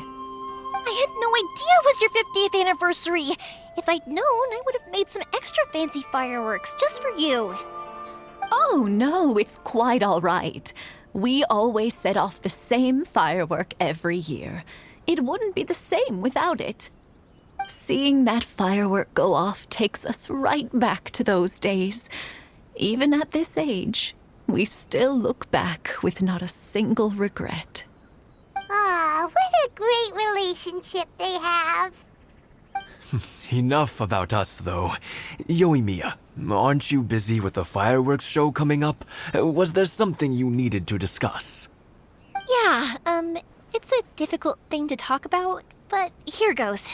Speaker 2: I had no idea it was your 50th anniversary. If I'd known, I would have made some extra fancy fireworks just for you.
Speaker 10: Oh, no, it's quite all right. We always set off the same firework every year. It wouldn't be the same without it. Seeing that firework go off takes us right back to those days. Even at this age, we still look back with not a single regret.
Speaker 12: Ah, what a great relationship they have.
Speaker 11: Enough about us, though. Yoimiya, aren't you busy with the fireworks show coming up? Was there something you needed to discuss?
Speaker 2: Yeah, it's a difficult thing to talk about, but here goes.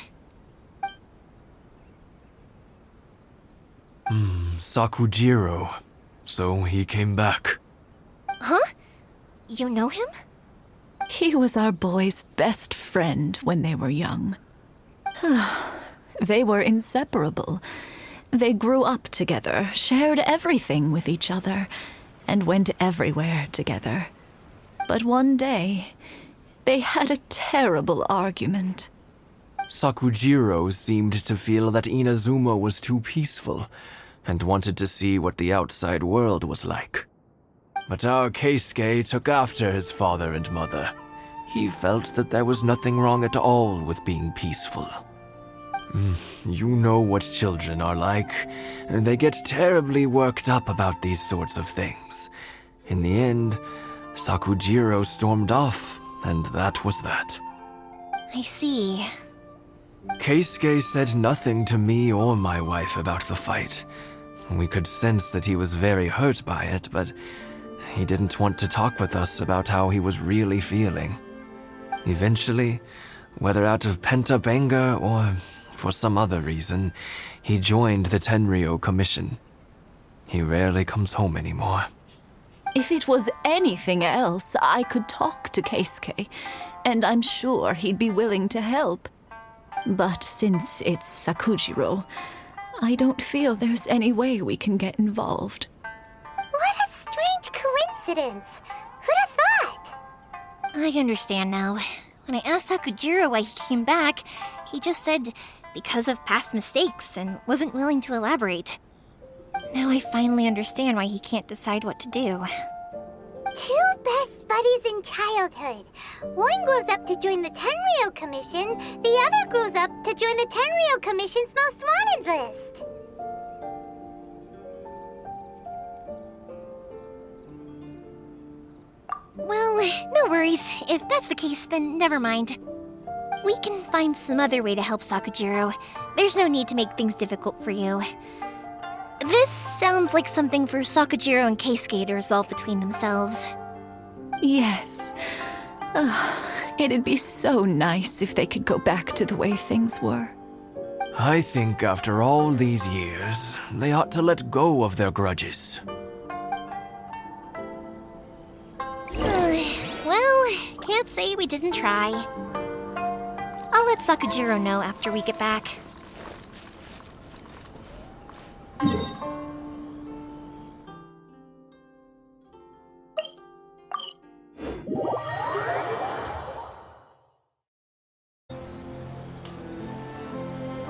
Speaker 11: Sakujiro. So he came back.
Speaker 2: Huh? You know him?
Speaker 10: He was our boy's best friend when they were young. They were inseparable. They grew up together, shared everything with each other, and went everywhere together. But one day, they had a terrible argument.
Speaker 11: Sakujiro seemed to feel that Inazuma was too peaceful, and wanted to see what the outside world was like. But our Keisuke took after his father and mother. He felt that there was nothing wrong at all with being peaceful. You know what children are like. They get terribly worked up about these sorts of things. In the end, Sakujiro stormed off, and that was that.
Speaker 2: I see.
Speaker 11: Keisuke said nothing to me or my wife about the fight. We could sense that he was very hurt by it, but he didn't want to talk with us about how he was really feeling. Eventually, whether out of pent-up anger or for some other reason, he joined the Tenryou Commission. He rarely comes home anymore.
Speaker 10: If it was anything else, I could talk to Keisuke, and I'm sure he'd be willing to help. But since it's Sakujiro, I don't feel there's any way we can get involved.
Speaker 12: What a strange coincidence. Who'd have thought?
Speaker 2: I understand now. When I asked Sakujiro why he came back, he just said because of past mistakes and wasn't willing to elaborate. Now I finally understand why he can't decide what to do.
Speaker 12: Two best buddies in childhood. One grows up to join the Tenryou Commission, the other grows up to join the Tenryou Commission's most wanted list.
Speaker 2: Well, no worries. If that's the case, then never mind. We can find some other way to help Sakujiro. There's no need to make things difficult for you. This sounds like something for Sakujiro and Keisuke to resolve between themselves.
Speaker 10: Yes. It'd be so nice if they could go back to the way things were.
Speaker 11: I think after all these years, they ought to let go of their grudges.
Speaker 2: Well, can't say we didn't try. I'll let Sakujiro know after we get back.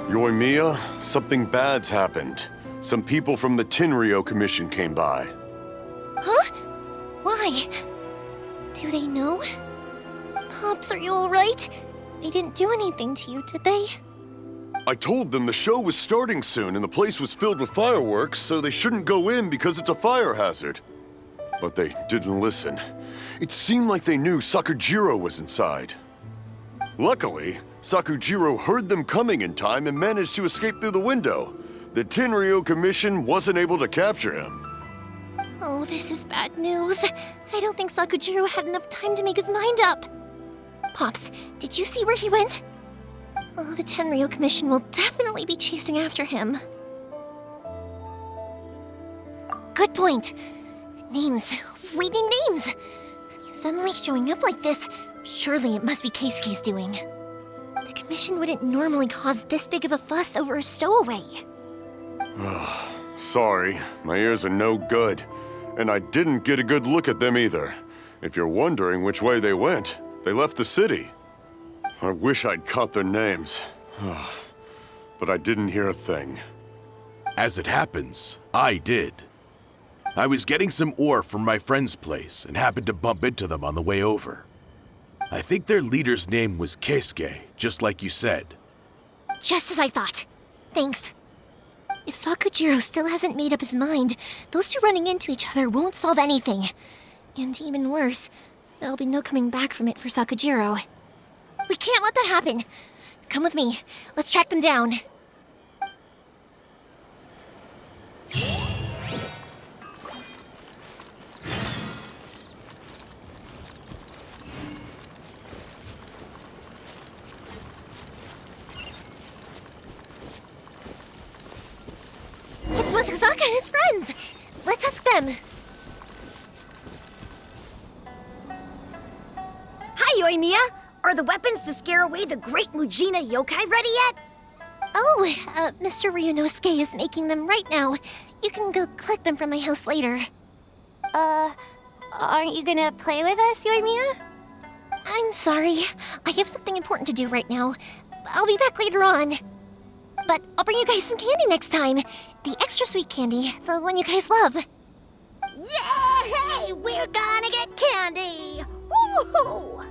Speaker 4: Yoimiya, something bad's happened. Some people from the Tenryou Commission came by.
Speaker 2: Huh? Why? Do they know? Pops, are you alright? They didn't do anything to you, did they?
Speaker 4: I told them the show was starting soon and the place was filled with fireworks, so they shouldn't go in because it's a fire hazard. but they didn't listen. It seemed like they knew Sakujiro was inside. Luckily, Sakujiro heard them coming in time and managed to escape through the window. The Tenryou Commission wasn't able to capture him.
Speaker 2: Oh, this is bad news. I don't think Sakujiro had enough time to make his mind up. Pops, did you see where he went? Oh, the Tenryou Commission will definitely be chasing after him. Good point. Names. Reading names. Suddenly showing up like this, surely it must be Keisuke's doing. The Commission wouldn't normally cause this big of a fuss over a stowaway.
Speaker 4: Sorry, my ears are no good. And I didn't get a good look at them either. If you're wondering which way they went, they left the city. I wish I'd caught their names. But I didn't hear a thing.
Speaker 7: As it happens, I did. I was getting some ore from my friend's place and happened to bump into them on the way over. I think their leader's name was Keisuke, just like you said.
Speaker 2: Just as I thought. Thanks. If Sakujiro still hasn't made up his mind, those two running into each other won't solve anything. And even worse, there'll be no coming back from it for Sakujiro. We can't let that happen. Come with me. Let's track them down. It's Masazaka and his friends. Let's ask them.
Speaker 1: Hi, Yoimiya! Are the weapons to scare away the great Mujina yokai ready yet?
Speaker 2: Oh, Mr. Ryunosuke is making them right now. You can go collect them from my house later.
Speaker 12: Aren't you gonna play with us, Yoimiya?
Speaker 2: I'm sorry. I have something important to do right now. I'll be back later on. But I'll bring you guys some candy next time. The extra sweet candy, the one you guys love.
Speaker 3: Yay! We're gonna get candy! Woohoo!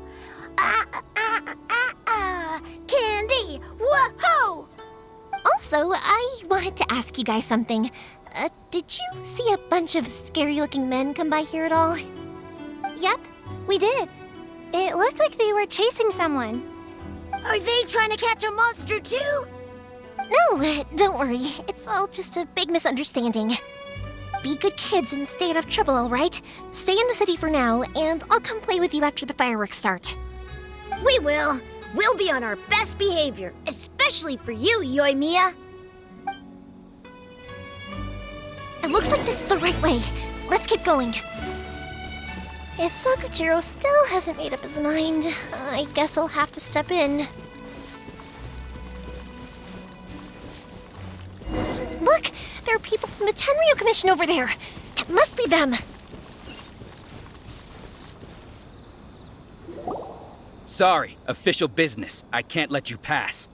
Speaker 3: Candy! Woohoo!
Speaker 2: Also, I wanted to ask you guys something. Did you see a bunch of scary-looking men come by here at all?
Speaker 12: Yep, we did. It looked like they were chasing someone.
Speaker 3: Are they trying to catch a monster too?
Speaker 2: No, don't worry. It's all just a big misunderstanding. Be good kids and stay out of trouble, all right? Stay in the city for now, and I'll come play with you after the fireworks start.
Speaker 1: We will. We'll be on our best behavior, especially for you, Yoimiya.
Speaker 2: It looks like this is the right way. Let's keep going. If Sakujiro still hasn't made up his mind, I guess I'll have to step in. Look! There are people from the Tenryou Commission over there! It must be them!
Speaker 14: Sorry, official business. I can't let you pass.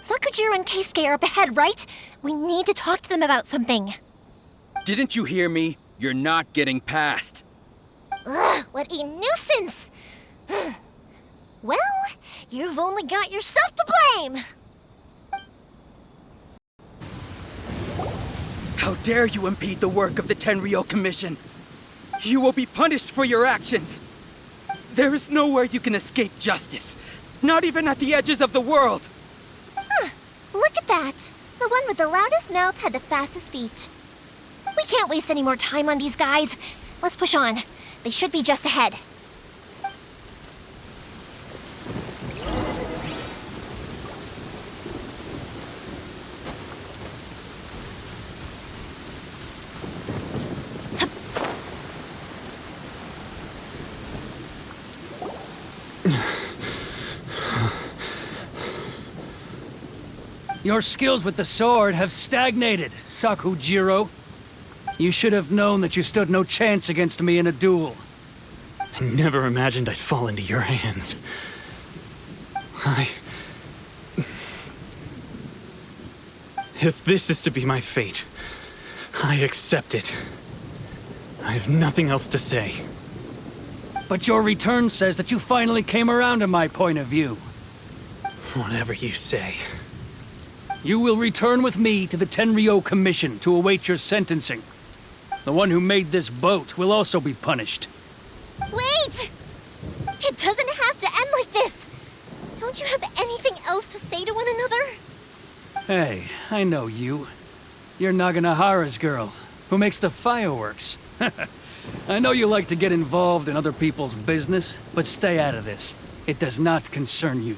Speaker 2: Sakujiro and Keisuke are up ahead, right? We need to talk to them about something.
Speaker 14: Didn't you hear me? You're not getting past.
Speaker 2: Ugh, what a nuisance! Well, you've only got yourself to blame!
Speaker 14: How dare you impede the work of the Tenryou Commission? You will be punished for your actions. There is nowhere you can escape justice, not even at the edges of the world.
Speaker 2: Look at that. The one with the loudest mouth had the fastest feet. We can't waste any more time on these guys. Let's push on. They should be just ahead.
Speaker 6: Your skills with the sword have stagnated, Sakujiro. You should have known that you stood no chance against me in a duel.
Speaker 5: I never imagined I'd fall into your hands. If this is to be my fate, I accept it. I have nothing else to say.
Speaker 6: But your return says that you finally came around to my point of view.
Speaker 5: Whatever you say.
Speaker 6: You will return with me to the Tenryou Commission to await your sentencing. The one who made this boat will also be punished.
Speaker 2: Wait! It doesn't have to end like this! Don't you have anything else to say to one another?
Speaker 6: Hey, I know you. You're Naganahara's girl, who makes the fireworks. I know you like to get involved in other people's business, but stay out of this. It does not concern you.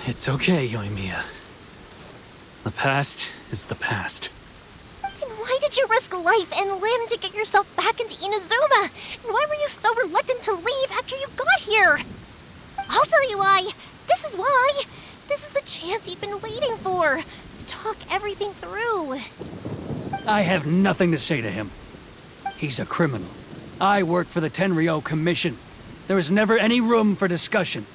Speaker 5: It's okay, Yoimiya. The past is the past.
Speaker 2: Then why did you risk life and limb to get yourself back into Inazuma? And why were you so reluctant to leave after you got here? I'll tell you why. This is why. This is the chance you've been waiting for. To talk everything through.
Speaker 6: I have nothing to say to him. He's a criminal. I work for the Tenryou Commission. There is never any room for discussion.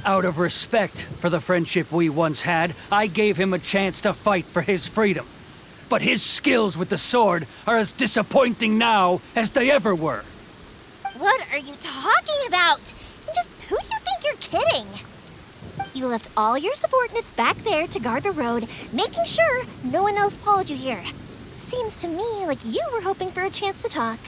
Speaker 6: Out of respect for the friendship we once had, I gave him a chance to fight for his freedom. But his skills with the sword are as disappointing now as they ever were.
Speaker 2: What are you talking about? Just who do you think you're kidding? You left all your subordinates back there to guard the road, making sure no one else followed you here. Seems to me like you were hoping for a chance to talk.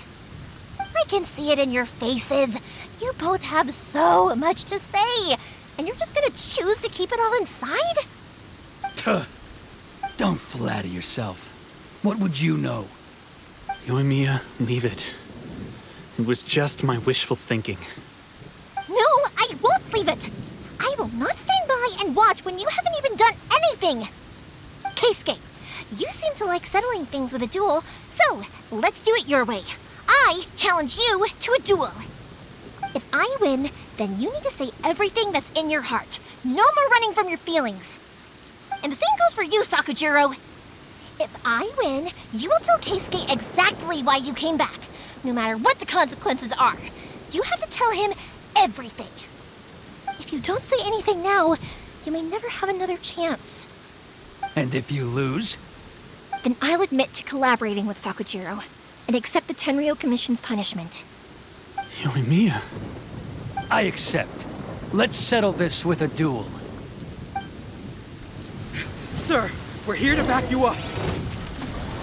Speaker 2: I can see it in your faces. You both have so much to say, and you're just gonna choose to keep it all inside?
Speaker 6: Tuh. Don't flatter yourself. What would you know?
Speaker 5: Yoimiya, leave it. It was just my wishful thinking.
Speaker 2: No, I won't leave it. I will not stand by and watch when you haven't even done anything. Keisuke, you seem to like settling things with a duel, so let's do it your way. I challenge you to a duel. If I win, then you need to say everything that's in your heart. No more running from your feelings. And the same goes for you, Sakujiro. If I win, you will tell Keisuke exactly why you came back, no matter what the consequences are. You have to tell him everything. If you don't say anything now, you may never have another chance.
Speaker 6: And if you lose?
Speaker 2: Then I'll admit to collaborating with Sakujiro and accept the Tenryou Commission's punishment.
Speaker 5: Yoimiya.
Speaker 6: I accept. Let's settle this with a duel.
Speaker 14: Sir, we're here to back you up.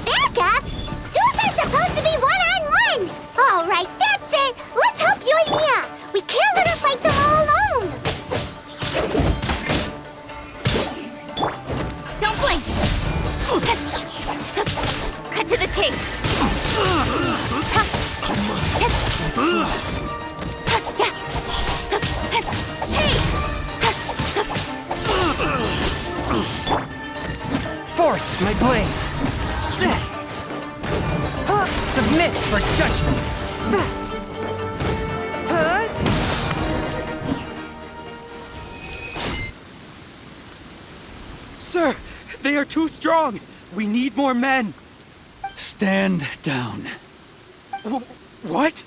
Speaker 12: Back up? Duels are supposed to be one-on-one! All right, that's it! Let's help Yoimiya! We can't let her fight them all alone!
Speaker 2: Don't blink! Cut to the chase!
Speaker 14: Forth, my blade! Submit for judgment! Sir, they are too strong! We need more men!
Speaker 6: Stand down.
Speaker 14: What?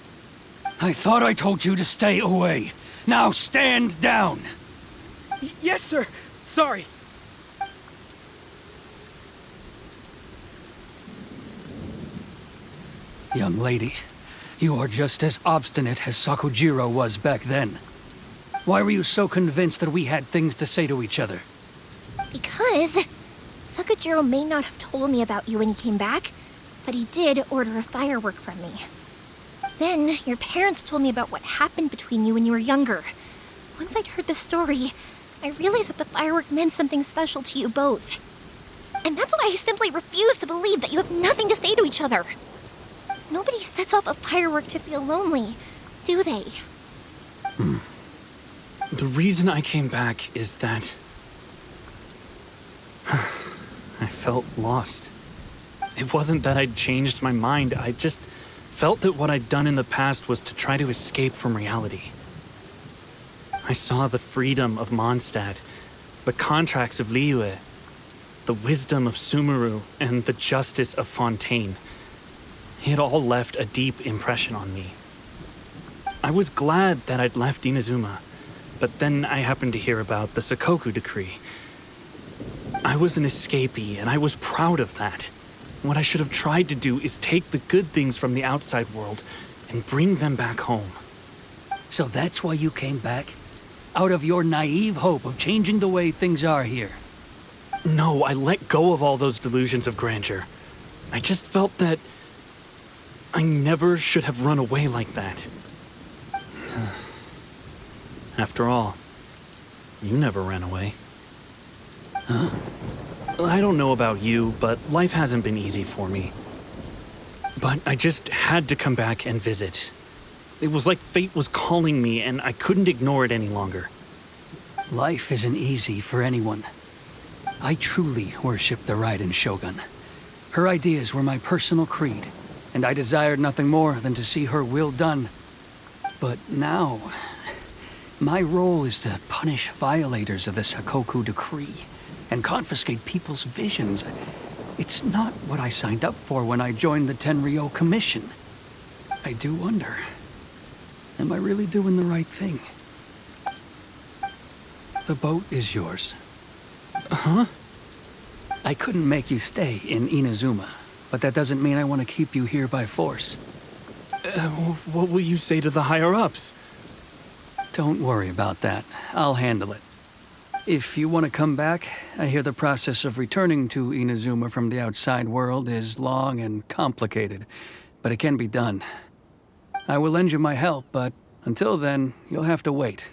Speaker 6: I thought I told you to stay away. Now stand down!
Speaker 14: Yes, sir. Sorry.
Speaker 6: Young lady, you are just as obstinate as Sakujiro was back then. Why were you so convinced that we had things to say to each other?
Speaker 2: Because Sakujiro may not have told me about you when he came back, but he did order a firework from me. Then your parents told me about what happened between you when you were younger. Once I'd heard the story, I realized that the firework meant something special to you both. And that's why I simply refuse to believe that you have nothing to say to each other. Nobody sets off a firework to feel lonely, do they?
Speaker 5: The reason I came back is that I felt lost. It wasn't that I'd changed my mind, I just felt that what I'd done in the past was to try to escape from reality. I saw the freedom of Mondstadt, the contracts of Liyue, the wisdom of Sumeru, and the justice of Fontaine. It all left a deep impression on me. I was glad that I'd left Inazuma, but then I happened to hear about the Sakoku decree. I was an escapee, and I was proud of that. What I should have tried to do is take the good things from the outside world and bring them back home.
Speaker 6: So that's why you came back? Out of your naive hope of changing the way things are here?
Speaker 5: No, I let go of all those delusions of grandeur. I just felt that I never should have run away like that. After all, you never ran away. Huh? I don't know about you, but life hasn't been easy for me. But I just had to come back and visit. It was like fate was calling me, and I couldn't ignore it any longer.
Speaker 6: Life isn't easy for anyone. I truly worship the Raiden Shogun. Her ideas were my personal creed, and I desired nothing more than to see her will done. But now, my role is to punish violators of the Sakoku decree and confiscate people's visions. It's not what I signed up for when I joined the Tenryo Commission. I do wonder, am I really doing the right thing? The boat is yours.
Speaker 5: Huh?
Speaker 6: I couldn't make you stay in Inazuma, but that doesn't mean I want to keep you here by force.
Speaker 5: What will you say to the higher-ups?
Speaker 6: Don't worry about that. I'll handle it. If you want to come back, I hear the process of returning to Inazuma from the outside world is long and complicated, but it can be done. I will lend you my help, but until then, you'll have to wait.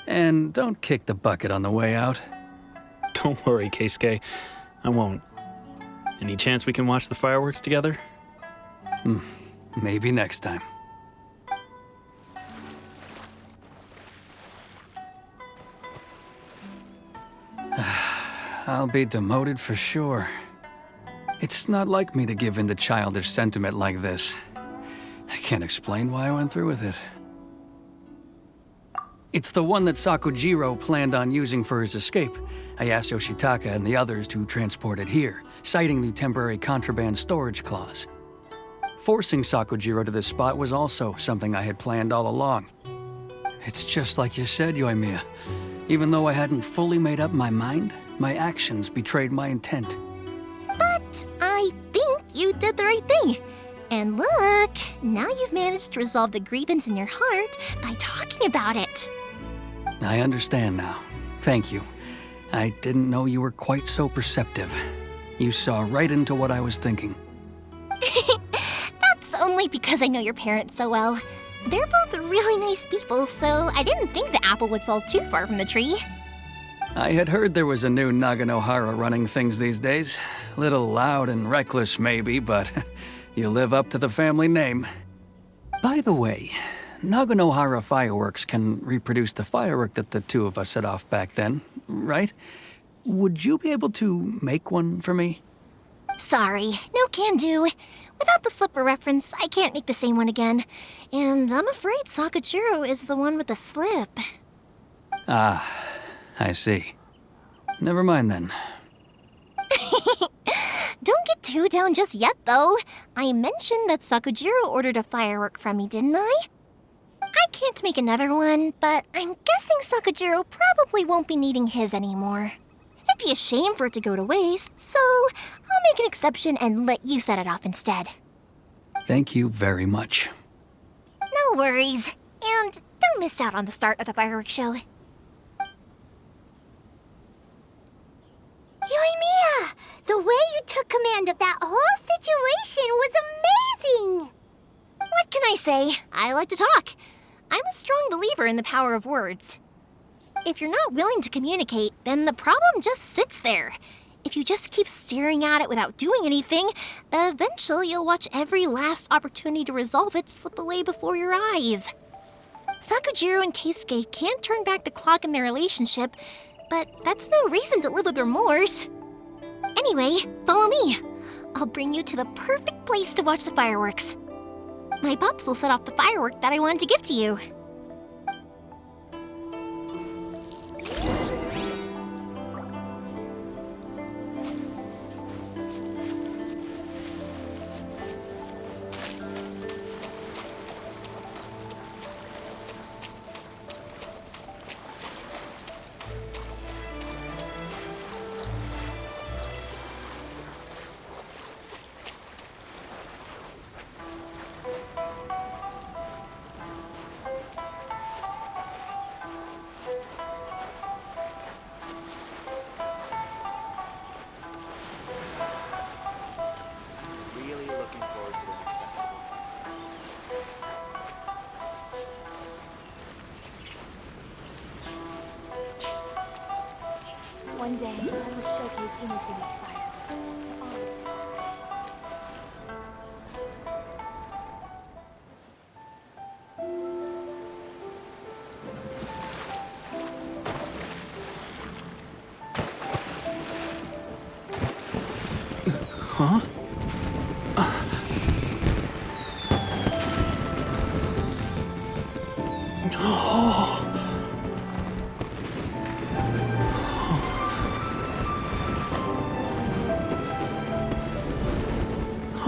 Speaker 6: And don't kick the bucket on the way out.
Speaker 5: Don't worry, Keisuke. I won't. Any chance we can watch the fireworks together?
Speaker 6: Maybe next time. I'll be demoted for sure. It's not like me to give in to childish sentiment like this. I can't explain why I went through with it. It's the one that Sakujiro planned on using for his escape. I asked Yoshitaka and the others to transport it here, citing the temporary contraband storage clause. Forcing Sakujiro to this spot was also something I had planned all along. It's just like you said, Yoimiya. Even though I hadn't fully made up my mind, my actions betrayed my intent.
Speaker 2: But I think you did the right thing. And look, now you've managed to resolve the grievance in your heart by talking about it.
Speaker 6: I understand now. Thank you. I didn't know you were quite so perceptive. You saw right into what I was thinking.
Speaker 2: That's only because I know your parents so well. They're both really nice people, so I didn't think the apple would fall too far from the tree.
Speaker 6: I had heard there was a new Naganohara running things these days. Little loud and reckless, maybe, but you live up to the family name. By the way, Naganohara fireworks can reproduce the firework that the two of us set off back then, right? Would you be able to make one for me?
Speaker 2: Sorry, no can do. Without the slipper reference, I can't make the same one again. And I'm afraid Sakujiro is the one with the slip.
Speaker 6: Ah, I see. Never mind then.
Speaker 2: Don't get too down just yet, though. I mentioned that Sakujiro ordered a firework from me, didn't I? I can't make another one, but I'm guessing Sakujiro probably won't be needing his anymore. It'd be a shame for it to go to waste, so I'll make an exception and let you set it off instead.
Speaker 6: Thank you very much.
Speaker 2: No worries. And don't miss out on the start of the fireworks show.
Speaker 12: Yoimiya! The way you took command of that whole situation was amazing!
Speaker 2: What can I say? I like to talk. I'm a strong believer in the power of words. If you're not willing to communicate, then the problem just sits there. If you just keep staring at it without doing anything, eventually you'll watch every last opportunity to resolve it slip away before your eyes. Sakujiro and Keisuke can't turn back the clock in their relationship, but that's no reason to live with remorse. Anyway, follow me. I'll bring you to the perfect place to watch the fireworks. My pups will set off the firework that I wanted to give to you. day, I will showcase Inazuma's fireworks to all of town.
Speaker 5: Huh?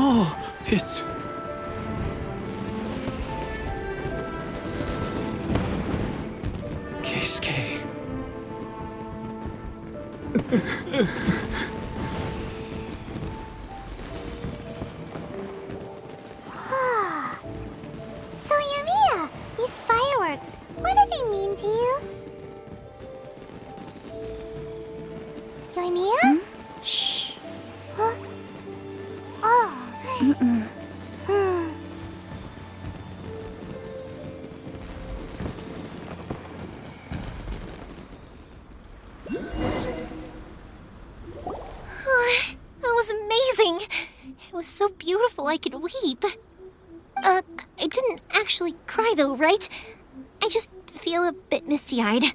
Speaker 5: Oh, it's... Keisuke.
Speaker 12: So, Yoimiya, these fireworks, what do they mean to you? Yoimiya?
Speaker 10: Shh.
Speaker 12: Huh? Oh.
Speaker 2: That was amazing! It was so beautiful I could weep. I didn't actually cry though, right? I just feel a bit misty-eyed.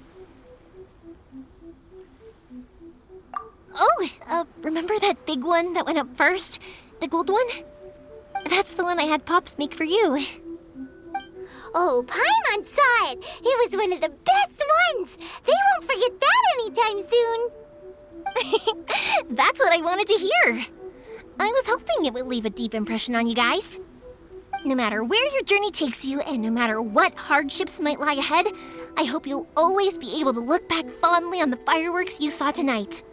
Speaker 2: Oh, remember that big one that went up first? The gold one? That's the one I had Pops make for you.
Speaker 12: Oh, Paimon saw it! It was one of the best ones! They won't forget that anytime soon!
Speaker 2: That's what I wanted to hear. I was hoping it would leave a deep impression on you guys. No matter where your journey takes you, and no matter what hardships might lie ahead, I hope you'll always be able to look back fondly on the fireworks you saw tonight.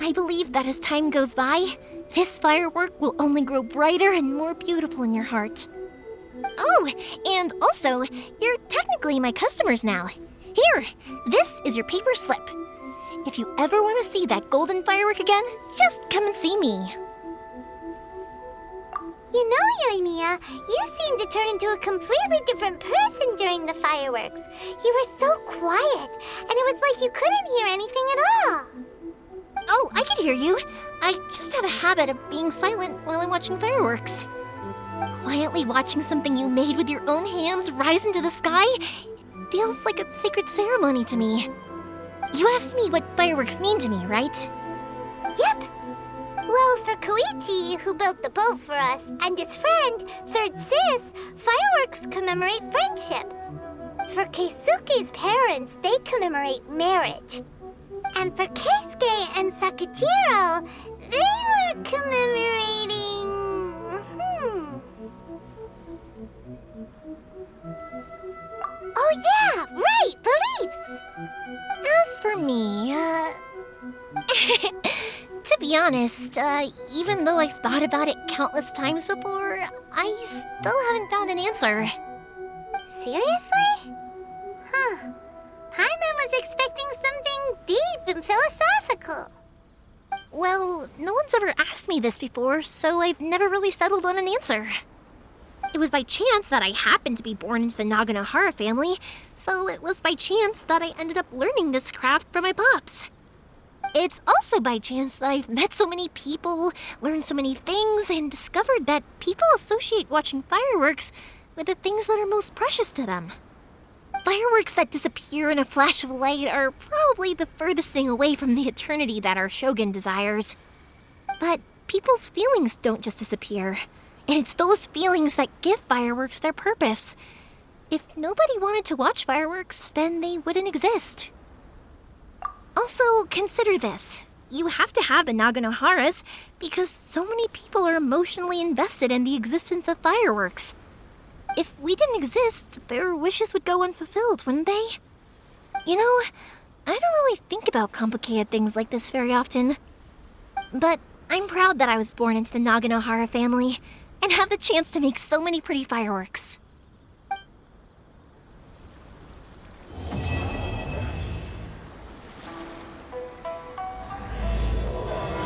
Speaker 2: I believe that as time goes by, this firework will only grow brighter and more beautiful in your heart. Oh, and also, you're technically my customers now. Here, this is your paper slip. If you ever want to see that golden firework again, just come and see me.
Speaker 12: You know, Yoimiya, you seemed to turn into a completely different person during the fireworks. You were so quiet, and it was like you couldn't hear anything at all.
Speaker 2: Oh, I can hear you. I just have a habit of being silent while I'm watching fireworks. Quietly watching something you made with your own hands rise into the sky, it feels like a sacred ceremony to me. You asked me what fireworks mean to me, right?
Speaker 12: Yep. Well, for Koichi, who built the boat for us, and his friend, Third Sis, fireworks commemorate friendship. For Keisuke's parents, they commemorate marriage. And for Keisuke and Sakajiro, they were commemorating... Oh yeah, right, beliefs!
Speaker 2: As for me, to be honest, even though I've thought about it countless times before, I still haven't found an answer.
Speaker 12: Seriously? Huh. Paimon was expecting something deep and philosophical.
Speaker 2: Well, no one's ever asked me this before, so I've never really settled on an answer. It was by chance that I happened to be born into the Naganohara family, so it was by chance that I ended up learning this craft from my pops. It's also by chance that I've met so many people, learned so many things, and discovered that people associate watching fireworks with the things that are most precious to them. Fireworks that disappear in a flash of light are probably the furthest thing away from the eternity that our shogun desires. But people's feelings don't just disappear, and it's those feelings that give fireworks their purpose. If nobody wanted to watch fireworks, then they wouldn't exist. Also, consider this. You have to have the Naganoharas because so many people are emotionally invested in the existence of fireworks. If we didn't exist, their wishes would go unfulfilled, wouldn't they? You know, I don't really think about complicated things like this very often. But I'm proud that I was born into the Naganohara family and have the chance to make so many pretty fireworks.